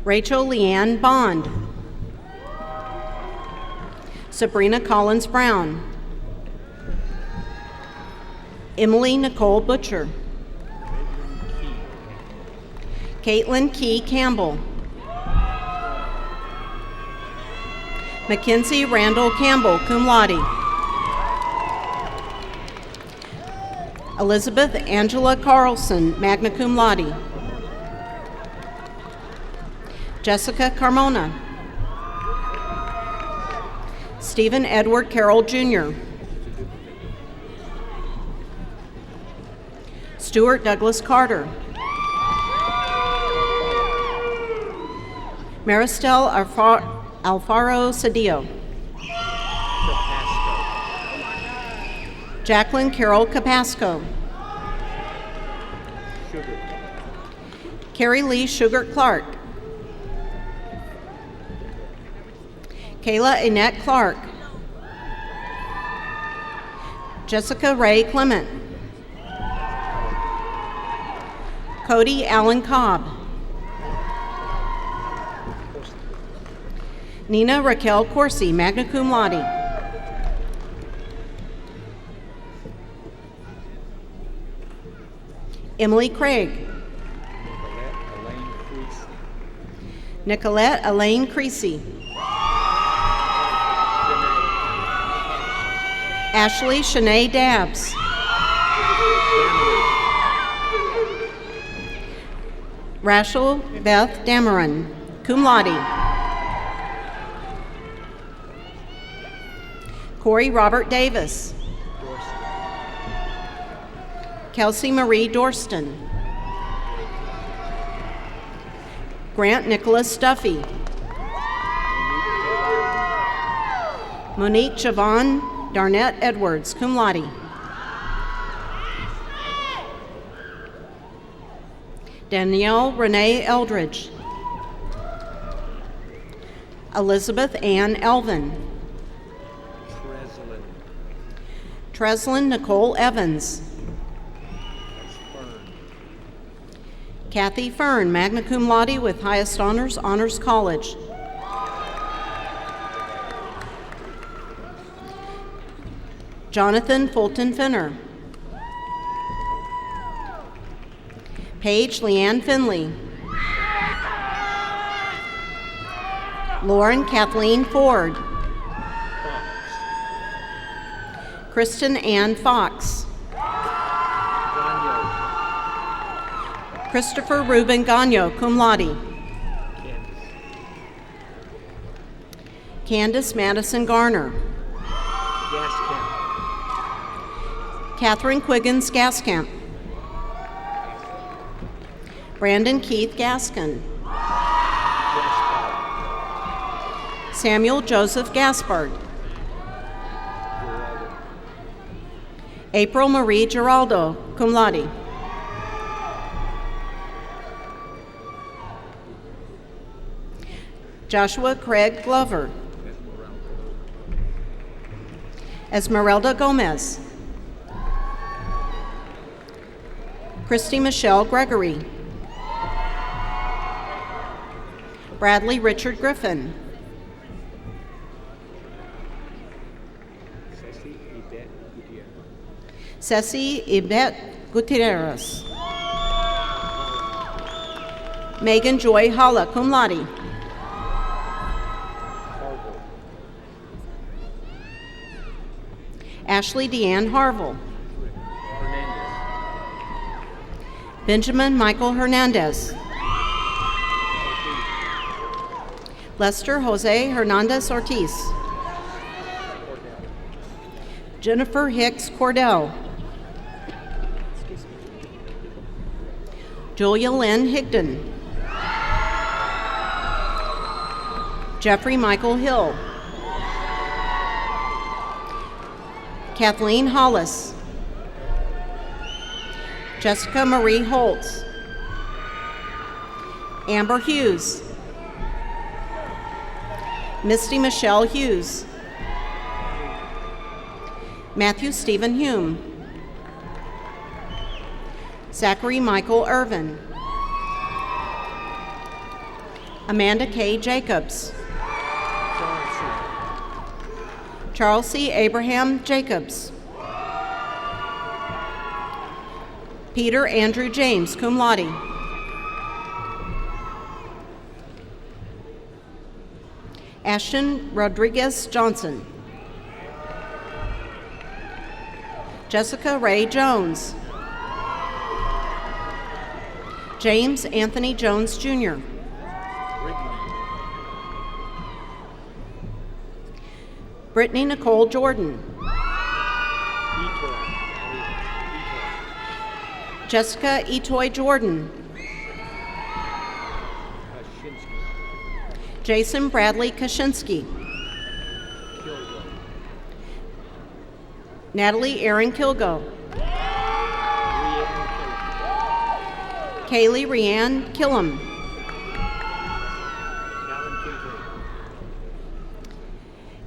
S7: Rachel Leanne Bond. Sabrina Collins Brown. Emily Nicole Butcher. Caitlin Key Campbell. Mackenzie Randall Campbell, cum laude. Elizabeth Angela Carlson, magna cum laude. Jessica Carmona. Stephen Edward Carroll Jr. Stuart Douglas Carter. Maristel Alfaro Cedillo. Jacqueline Carol Capasco. Carrie Lee Sugar Clark. Kayla Annette Clark. Jessica Ray Clement. Cody Allen Cobb. Nina Raquel Corsi, magna cum laude. Emily Craig. Nicolette Elaine Creasy. Ashley Shanae Dabbs. Rachel Beth Dameron, cum laude. Corey Robert Davis. Kelsey Marie Dorston. Grant Nicholas Duffy. Monique Chavon Darnett Edwards, cum laude. Danielle Renee Eldridge. Elizabeth Ann Elvin. Treslin Nicole Evans. Kathy Fern, magna cum laude with highest honors, Honors College. Jonathan Fulton Finner. Paige Leanne Finley. Lauren Kathleen Ford. Kristen Ann Fox. Christopher Ruben Gagno, cum laude. Candace Madison Garner. Catherine Quiggins Gaskamp. Brandon Keith Gaskin. Samuel Joseph Gaspard. April Marie Giraldo, cum laude. Joshua Craig Glover. Esmeralda Gomez. Christy Michelle Gregory. Bradley Richard Griffin. Ceci Yvette Gutierrez. Megan Joy Holla, cum laude. Ashley Deanne Harville. Benjamin Michael Hernandez. Lester Jose Hernandez Ortiz. Jennifer Hicks Cordell. Julia Lynn Higdon. Jeffrey Michael Hill. Kathleen Hollis. Jessica Marie Holtz. Amber Hughes. Misty Michelle Hughes. Matthew Stephen Hume. Zachary Michael Irvin. Amanda K. Jacobs. Charles C. Abraham Jacobs. Peter Andrew James, cum laude. Ashton Rodriguez Johnson. Jessica Ray Jones. James Anthony Jones Jr. Brittany Nicole Jordan. Jessica Etoy Jordan. Jason Bradley Kaczynski. Natalie Erin Kilgo. Kaylee Rianne Killam.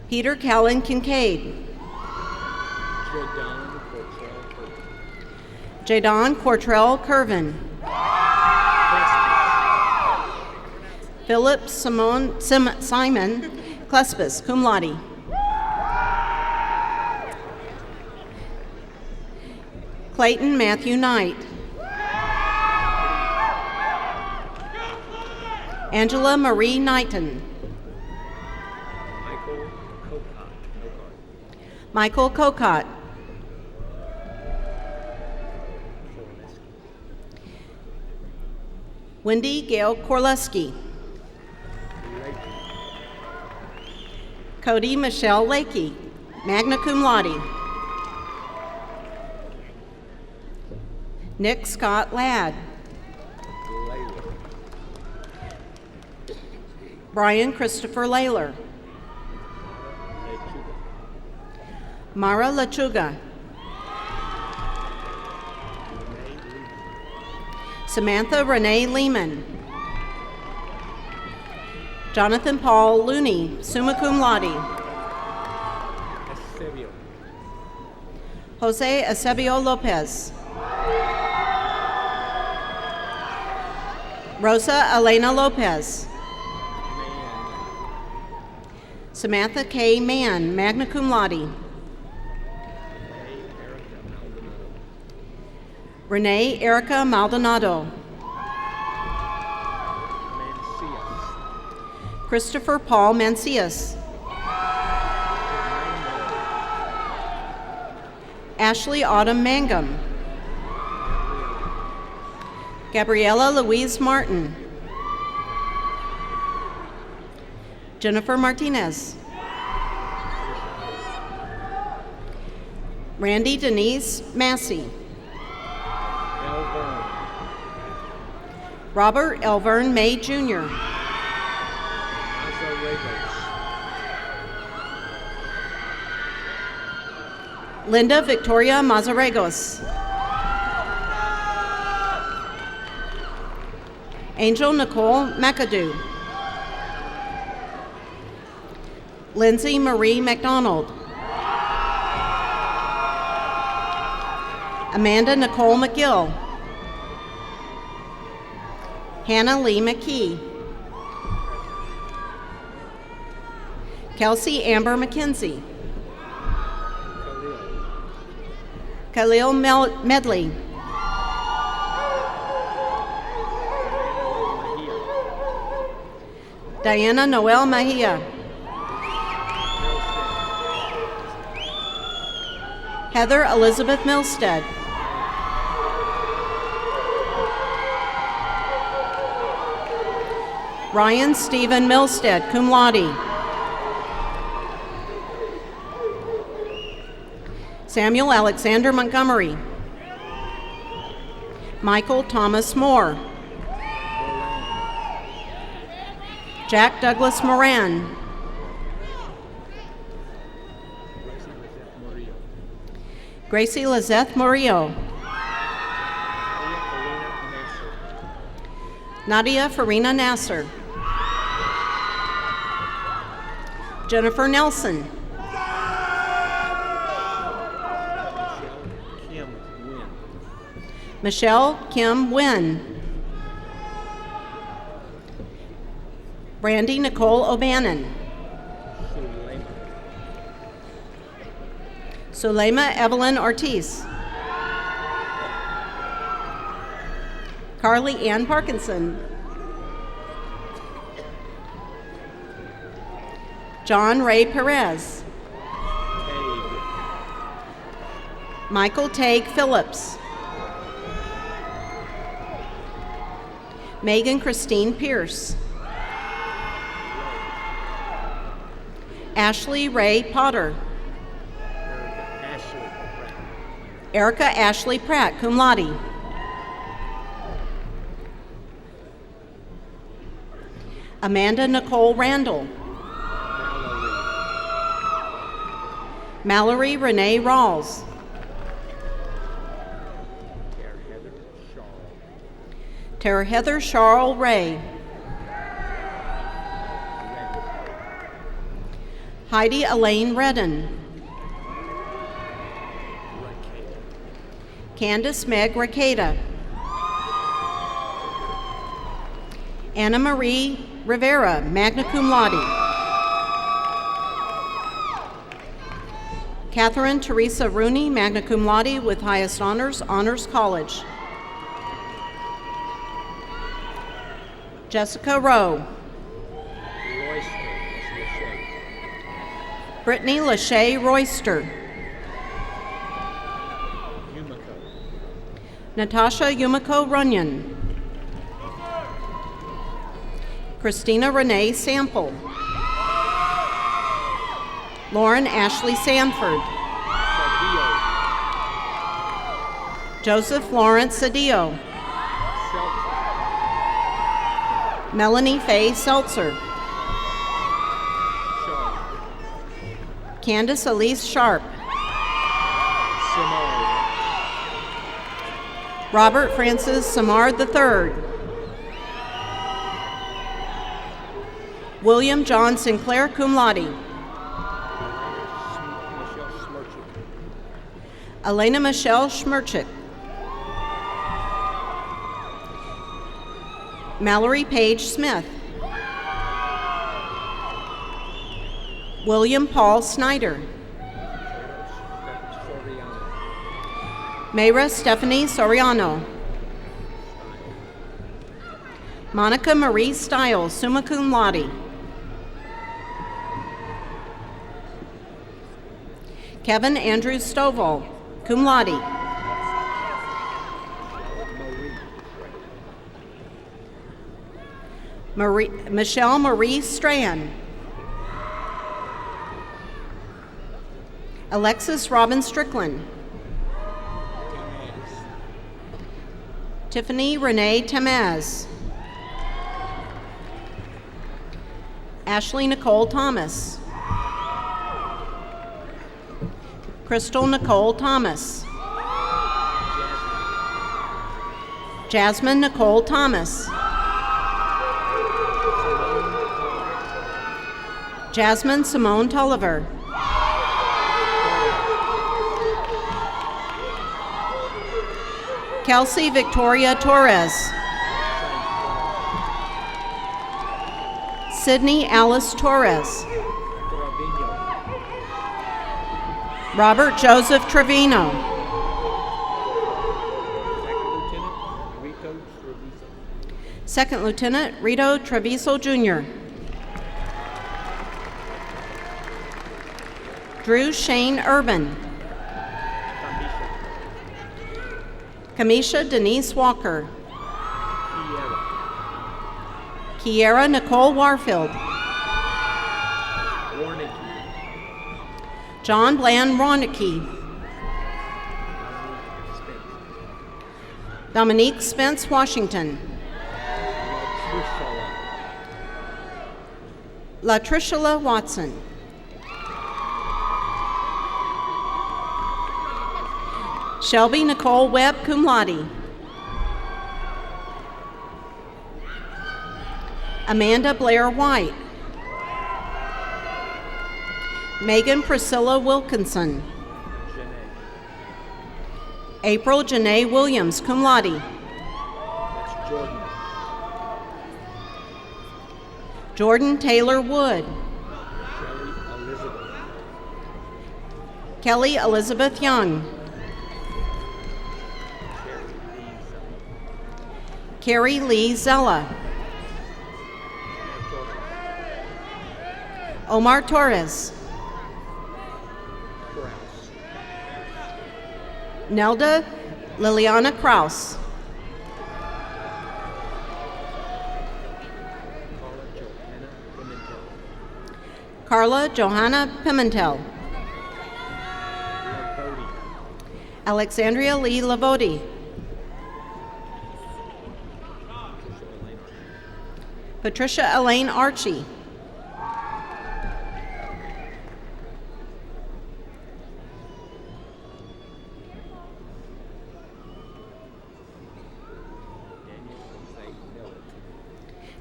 S7: Peter Callan Kincaid. Jadon Cortrell Curvin. Philip Simon Klespis, cum laude. Clayton Matthew Knight. Angela Marie Knighton. Michael Kokot. Wendy Gail Korleski. Cody Michelle Lakey, magna cum laude. Nick Scott Ladd. Brian Christopher Layler. Mara Lachuga. Samantha Renee Lehman. Jonathan Paul Looney, summa cum laude. Jose Eusebio Lopez. Rosa Elena Lopez. Samantha K. Mann, magna cum laude. Renee Erica Maldonado. Christopher Paul Mancias. Ashley Autumn Mangum. Gabriela Louise Martin. Jennifer Martinez. Randy Denise Massey. Robert Elvern May Jr. Linda Victoria Mazaregos. Angel Nicole McAdoo. Lindsay Marie McDonald. Amanda Nicole McGill. Hannah Lee McKee. Kelsey Amber McKenzie. Khalil Medley. Diana Noel Mahia. Heather Elizabeth Milstead. Ryan Stephen Milstead, cum laude. Samuel Alexander Montgomery. Michael Thomas Moore. Jack Douglas Moran. Gracie Lizeth Murillo. Nadia Farina Nasser. Jennifer Nelson. Michelle Kim Wynn. Brandy Nicole O'Bannon. Sulema Evelyn Ortiz. Carly Ann Parkinson. John Ray Perez. Michael Tague Phillips. Megan Christine Pierce. Ashley Ray Potter. Erica Ashley Pratt, cum laude. Amanda Nicole Randall. Mallory Renee Rawls. Tara Heather Charles Ray. Heidi Elaine Redden. Candace Meg Rakeda. Anna Marie Rivera, magna cum laude. Catherine Teresa Rooney, magna cum laude with highest honors, Honors College. Jessica Rowe. Brittany Lachey Royster. Natasha Yumiko Runyon. Christina Renee Sample. Lauren Ashley Sanford. Joseph Lawrence Cedillo. Melanie Faye Seltzer. Candace Elise Sharp. Robert Francis Samard III. William John Sinclair, cum laude. Elena Michelle Schmerchik. Mallory Page Smith. William Paul Snyder. Mayra Stephanie Soriano. Monica Marie Stiles, summa cum laude. Kevin Andrew Stovall, cum laude. Michelle Marie Strand. Alexis Robin Strickland. Tiffany Renee Tamaz. Ashley Nicole Thomas. Crystal Nicole Thomas. Jasmine Nicole Thomas. Jasmine Simone Tulliver. Kelsey Victoria Torres. Sydney Alice Torres. Robert Joseph Trevino. Second Lieutenant Rito Treviso Jr. Drew Shane Urban. Kamisha Denise Walker. Kiera Nicole Warfield. John Bland Ronicky. Dominique Spence Washington. Latrishula Watson. Shelby Nicole Webb, cum laude. Amanda Blair White. Megan Priscilla Wilkinson. April Janae Williams, cum laude. Jordan Taylor Wood. Kelly Elizabeth Young. Carrie Lee Zella. Omar Torres. Nelda Liliana Kraus. Carla Johanna Pimentel. Alexandria Lee Lavodi. Patricia Elaine Archie.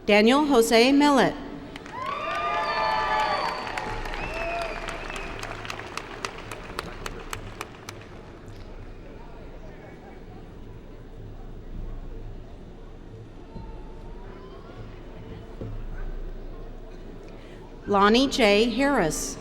S7: Daniel Jose Millet. Lonnie J. Harris.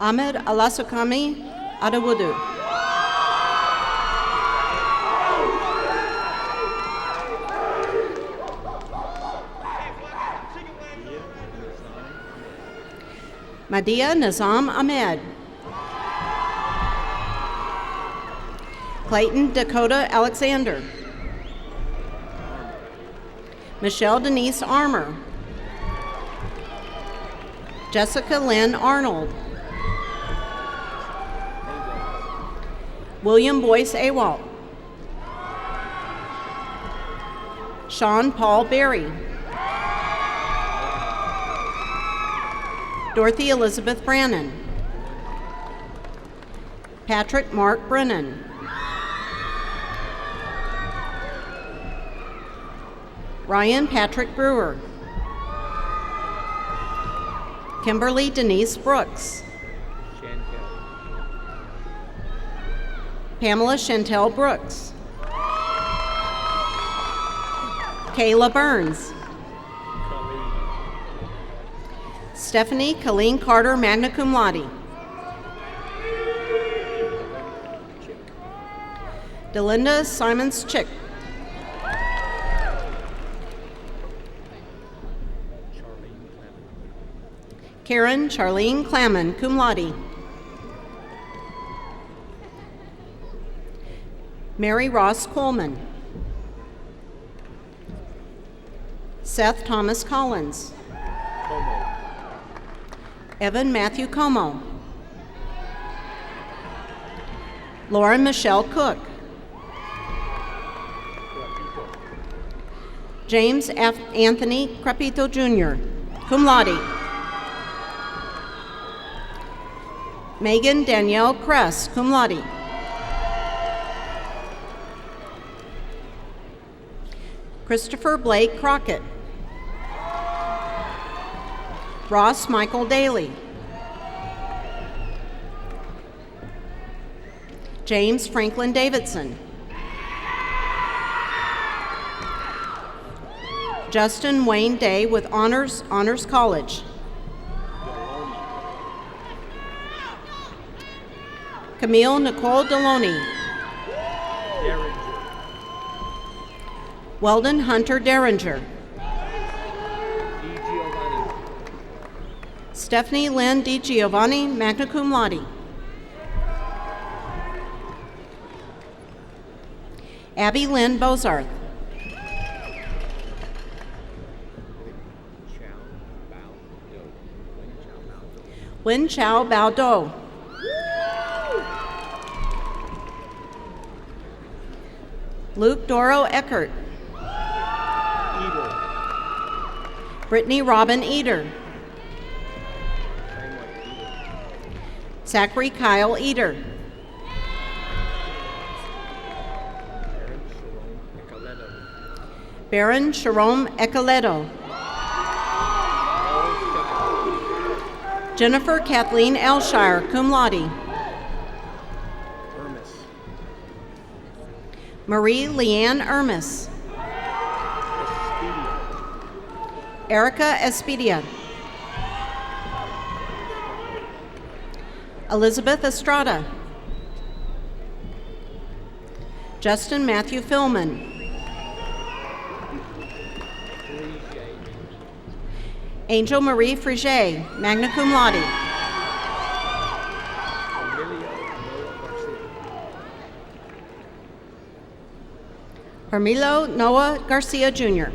S7: Ahmed Alasukami Adawudu. Madia Nizam Ahmed. Clayton Dakota Alexander. Michelle Denise Armour. Jessica Lynn Arnold. William Boyce Awalt. Sean Paul Berry. Dorothy Elizabeth Brannon. Patrick Mark Brennan. Ryan Patrick Brewer. Kimberly Denise Brooks. Pamela Chantel Brooks. Kayla Burns. Stephanie Colleen Carter, magna cum laude. Delinda Simons Chick. Karen Charlene Clamon, cum laude. Mary Ross Coleman. Seth Thomas Collins. Evan Matthew Como. Lauren Michelle Cook. James Anthony Crepito Jr., cum laude. Megan Danielle Kress, cum laude. Christopher Blake Crockett. Ross Michael Daly. James Franklin Davidson. Justin Wayne Day with Honors College. Camille Nicole Deloney. Weldon Hunter Derringer. Stephanie Lynn Di Giovanni, magna cum laude. Abby Lynn Bozarth. Wen Chao Bao Do. Luke Doro Eckert. Brittany Robin Eder. Zachary Kyle Eder. Baron Sharon Ecaledo. Jennifer Kathleen Elshire, cum laude. Marie Leanne Ermis. Erica Espedia. Elizabeth Estrada. Justin Matthew Philman. Angel Marie Frige, magna cum laude. Hermilo Noah Garcia Jr.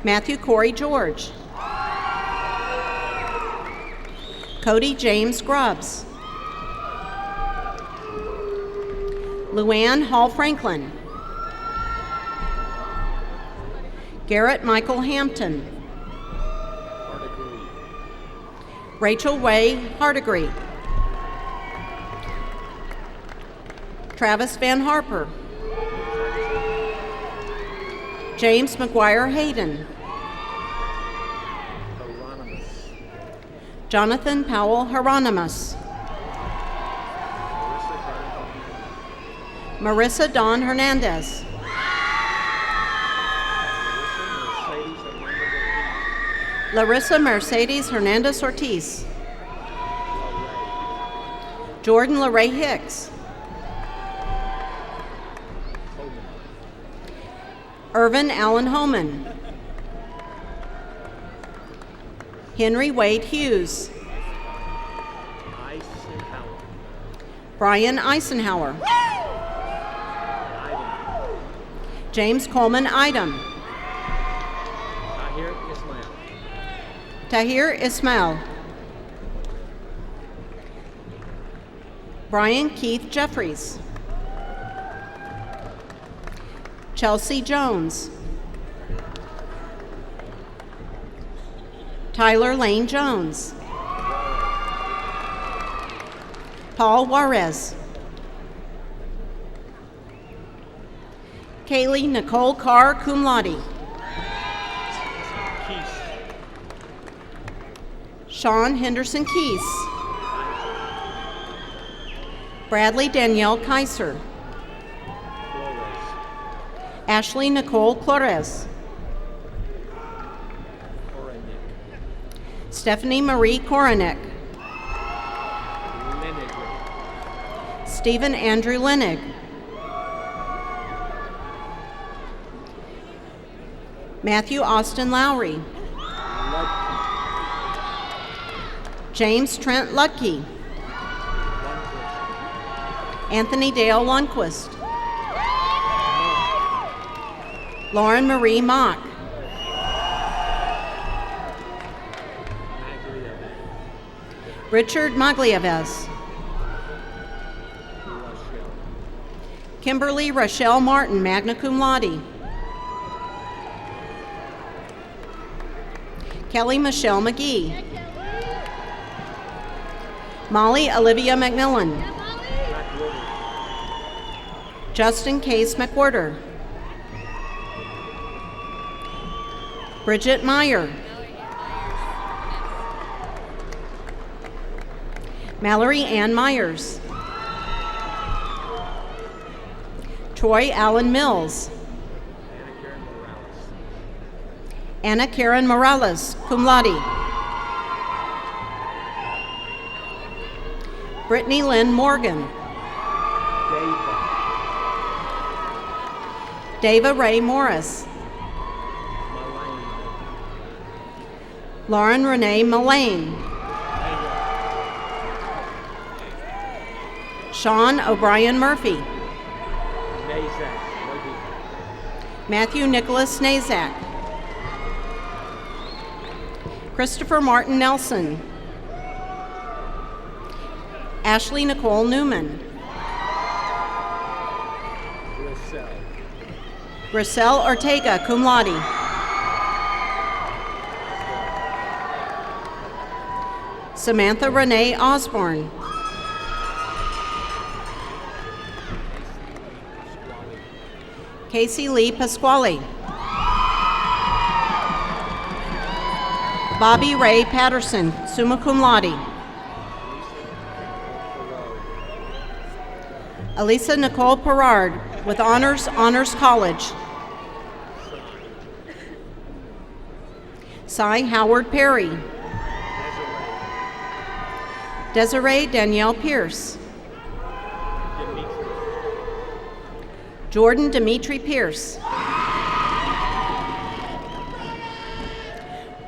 S7: Matthew Corey George. Cody James Grubbs. Luann Hall Franklin. Garrett Michael Hampton. Rachel Way Hardigree. Travis Van Harper. James McGuire Hayden. Jonathan Powell Hieronymus. Marissa Dawn Hernandez. Larissa Mercedes Hernandez Ortiz. Jordan LaRae Hicks. Irvin Allen Homan. Henry Wade Hughes. Brian Eisenhower. James Coleman Idem. Tahir Ismail. Brian Keith Jeffries. Chelsea Jones. Tyler Lane Jones. Paul Juarez. Kaylee Nicole Carr, cum laude. Sean Henderson Keese. Bradley Danielle Kaiser. Ashley Nicole Flores. Stephanie Marie Koronek. Stephen Andrew Lenig. Matthew Austin Lowry. James Trent Luckey. Anthony Dale Lundquist. Lauren Marie Mock. Richard Magliaves. Kimberly Rochelle Martin, magna cum laude. Kelly Michelle McGee. Molly Olivia McMillan. Justin Case McWhorter. Bridget Meyer. Mallory Ann Myers. Troy Allen Mills. Anna Karen Morales, cum laude. Brittany Lynn Morgan. Dava Ray Morris. Lauren Renee Mullane. Sean O'Brien Murphy. Matthew Nicholas Nazak. Christopher Martin Nelson. Ashley Nicole Newman. Griselle Ortega, cum laude. Samantha Renee Osborne. Casey Lee Pasquale. Bobby Ray Patterson, summa cum laude. Elisa Nicole Perard, with honors, Honors College. Cy Howard Perry. Desiree Danielle Pierce. Jordan Dimitri Pierce.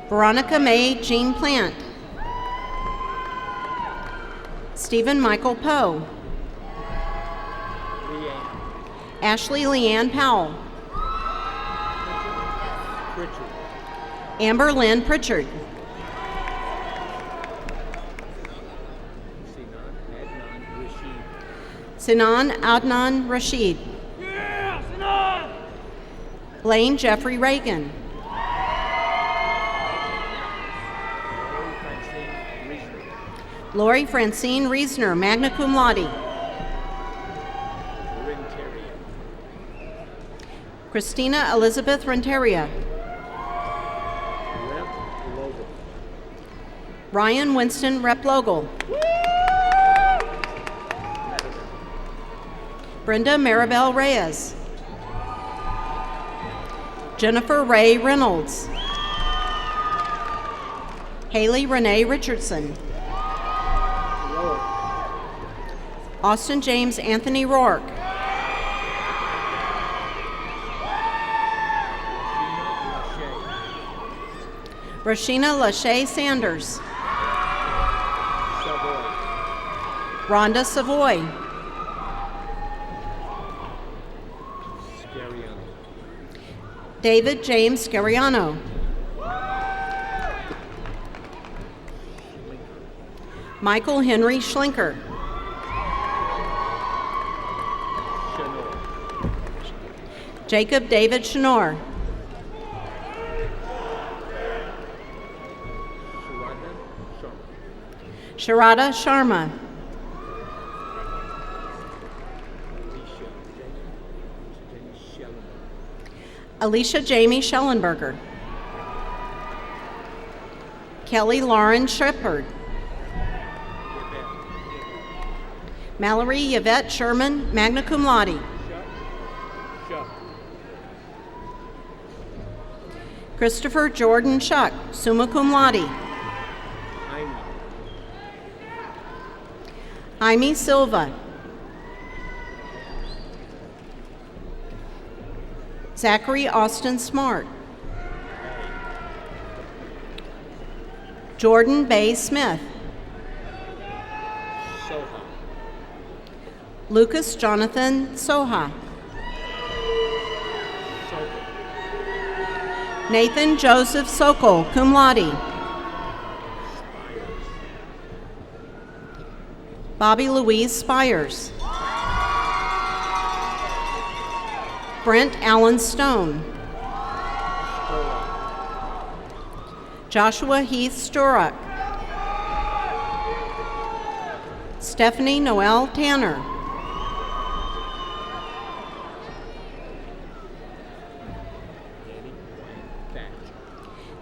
S7: Veronica Mae Jean Plant. Stephen Michael Poe. Ashley Leanne Powell. Amber Lynn Pritchard. Sinan Adnan Rashid. Blaine Jeffrey Reagan. Lori Francine Reesner, magna cum laude. Christina Elizabeth Renteria. Ryan Winston Replogel. Brenda Maribel Reyes. Jennifer Ray Reynolds. Haley Renee Richardson. Austin James Anthony Rourke. Rashina Lachey Sanders. Rhonda Savoy. David James Scariano. Michael Henry Schlinker. Jacob David Chenor. Sharada Sharma. Alicia Jamie Schellenberger. Kelly Lauren Shepard. Mallory Yvette Sherman, magna cum laude. Christopher Jordan Shuck, summa cum laude. Jaime Silva. Zachary Austin Smart. Jordan Bay Smith. Lucas Jonathan Soha. Nathan Joseph Sokol, cum laude. Bobby Louise Spires. Brent Allen Stone. Joshua Heath Storuck. Stephanie Noel Tanner.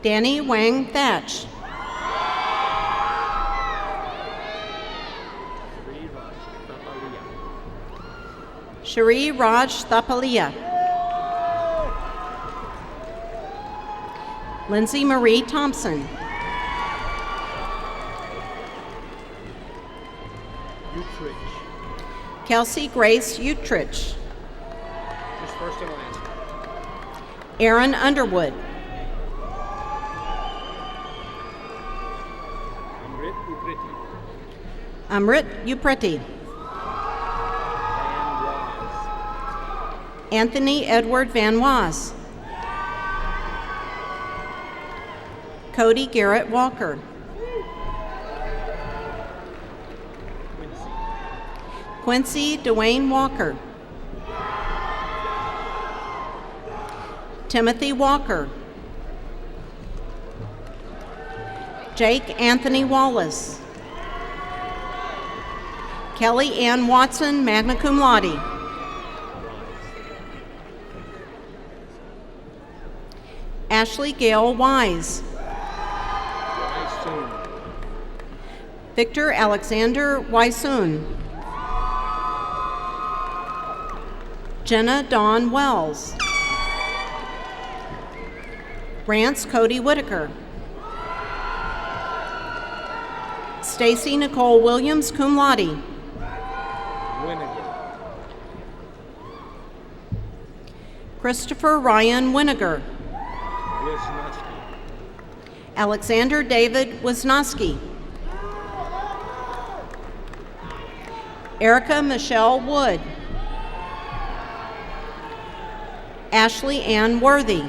S7: Danny Wang Thatch. Cherie Raj Thapalia. Lindsay Marie Thompson. Kelsey Grace Utrich.
S3: Just first and last.
S7: Aaron Underwood. Amrit Upreti. Anthony Edward Van Was. Cody Garrett Walker. Quincy Dwayne Walker. Timothy Walker. Jake Anthony Wallace. Kelly Ann Watson, magna cum laude. Ashley Gail Wise. Victor Alexander Wysoon. Jenna Dawn Wells. Rance Cody Whitaker. Stacy Nicole Williams, cum laude. Christopher Ryan Winiger. Alexander David Wisnowski. Erica Michelle Wood. Ashley Ann Worthy.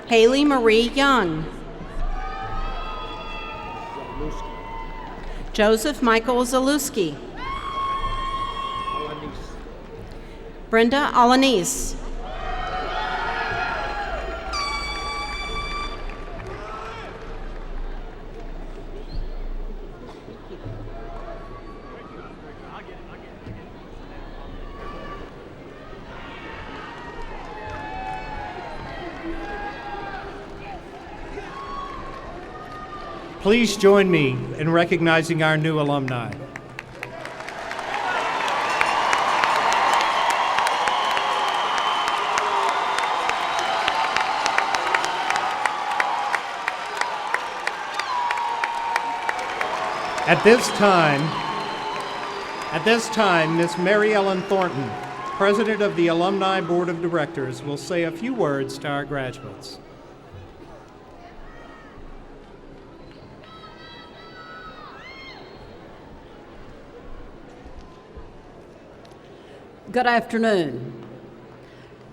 S7: Haley Marie Young. Joseph Michael Zalewski. Brenda Alanis.
S1: Please join me in recognizing our new alumni. At this time, Miss Mary Ellen Thornton, President of the Alumni Board of Directors, will say a few words to our graduates.
S9: Good afternoon.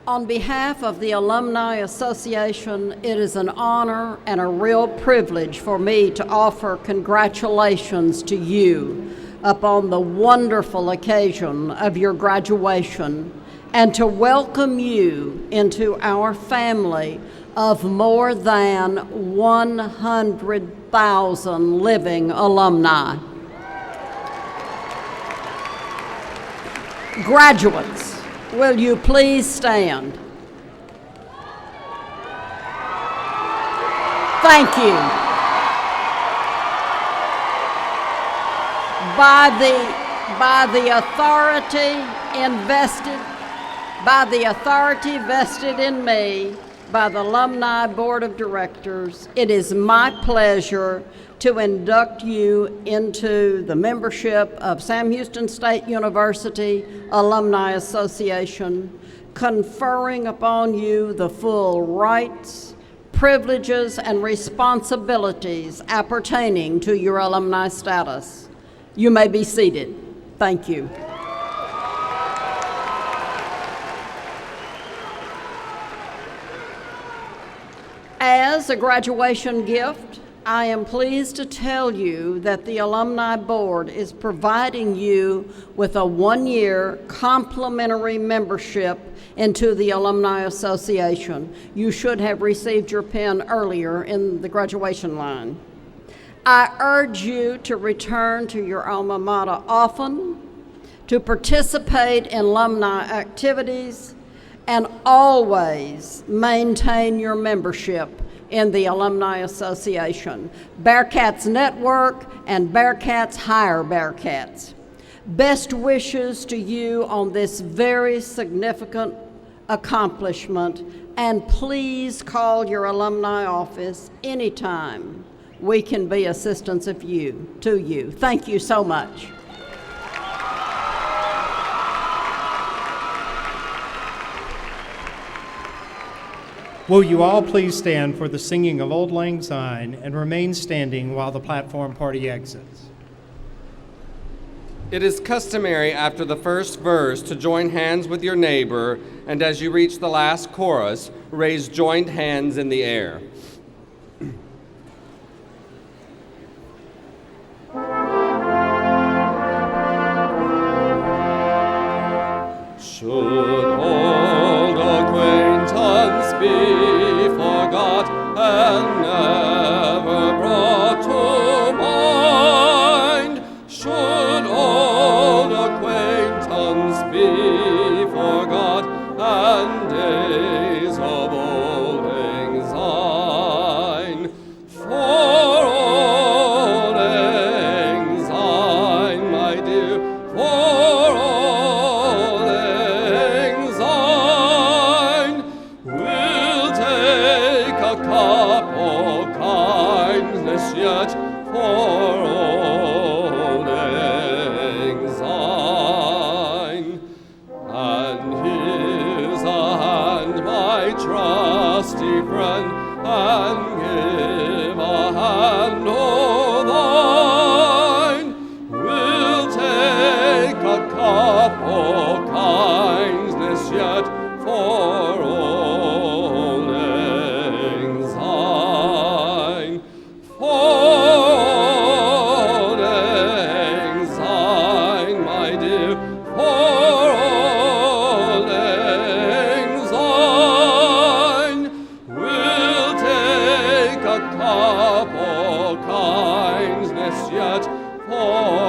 S9: On behalf of the Alumni Association, it is an honor and a real privilege for me to offer congratulations to you upon the wonderful occasion of your graduation and to welcome you into our family of more than 100,000 living alumni. Graduates, will you please stand? Thank you. By the authority vested in me by the Alumni Board of Directors, it is my pleasure to induct you into the membership of Sam Houston State University Alumni Association, conferring upon you the full rights, privileges, and responsibilities appertaining to your alumni status. You may be seated. Thank you. As a graduation gift, I am pleased to tell you that the Alumni Board is providing you with a one-year complimentary membership into the Alumni Association. You should have received your pin earlier in the graduation line. I urge you to return to your alma mater often, to participate in alumni activities, and always maintain your membership in the Alumni Association. Bearcats Network and Bearcats hire Bearcats. Best wishes to you on this very significant accomplishment, and please call your alumni office anytime we can be assistance to you. Thank you so much.
S1: Will you all please stand for the singing of Auld Lang Syne and remain standing while the platform party exits?
S10: It is customary after the first verse to join hands with your neighbor, and as you reach the last chorus, raise joined hands in the air. Should old acquaintance be forgot and never brought to mind, should old acquaintance be forgot and days of old lang syne, for old lang syne, my dear, for old lang syne, we'll take a cup of kindness yet for old lang syne. And here's a hand, my trusty friend, and give a hand o' thine. We'll take a cup of kindness yet for old lang syne, for old lang couple kindness yet for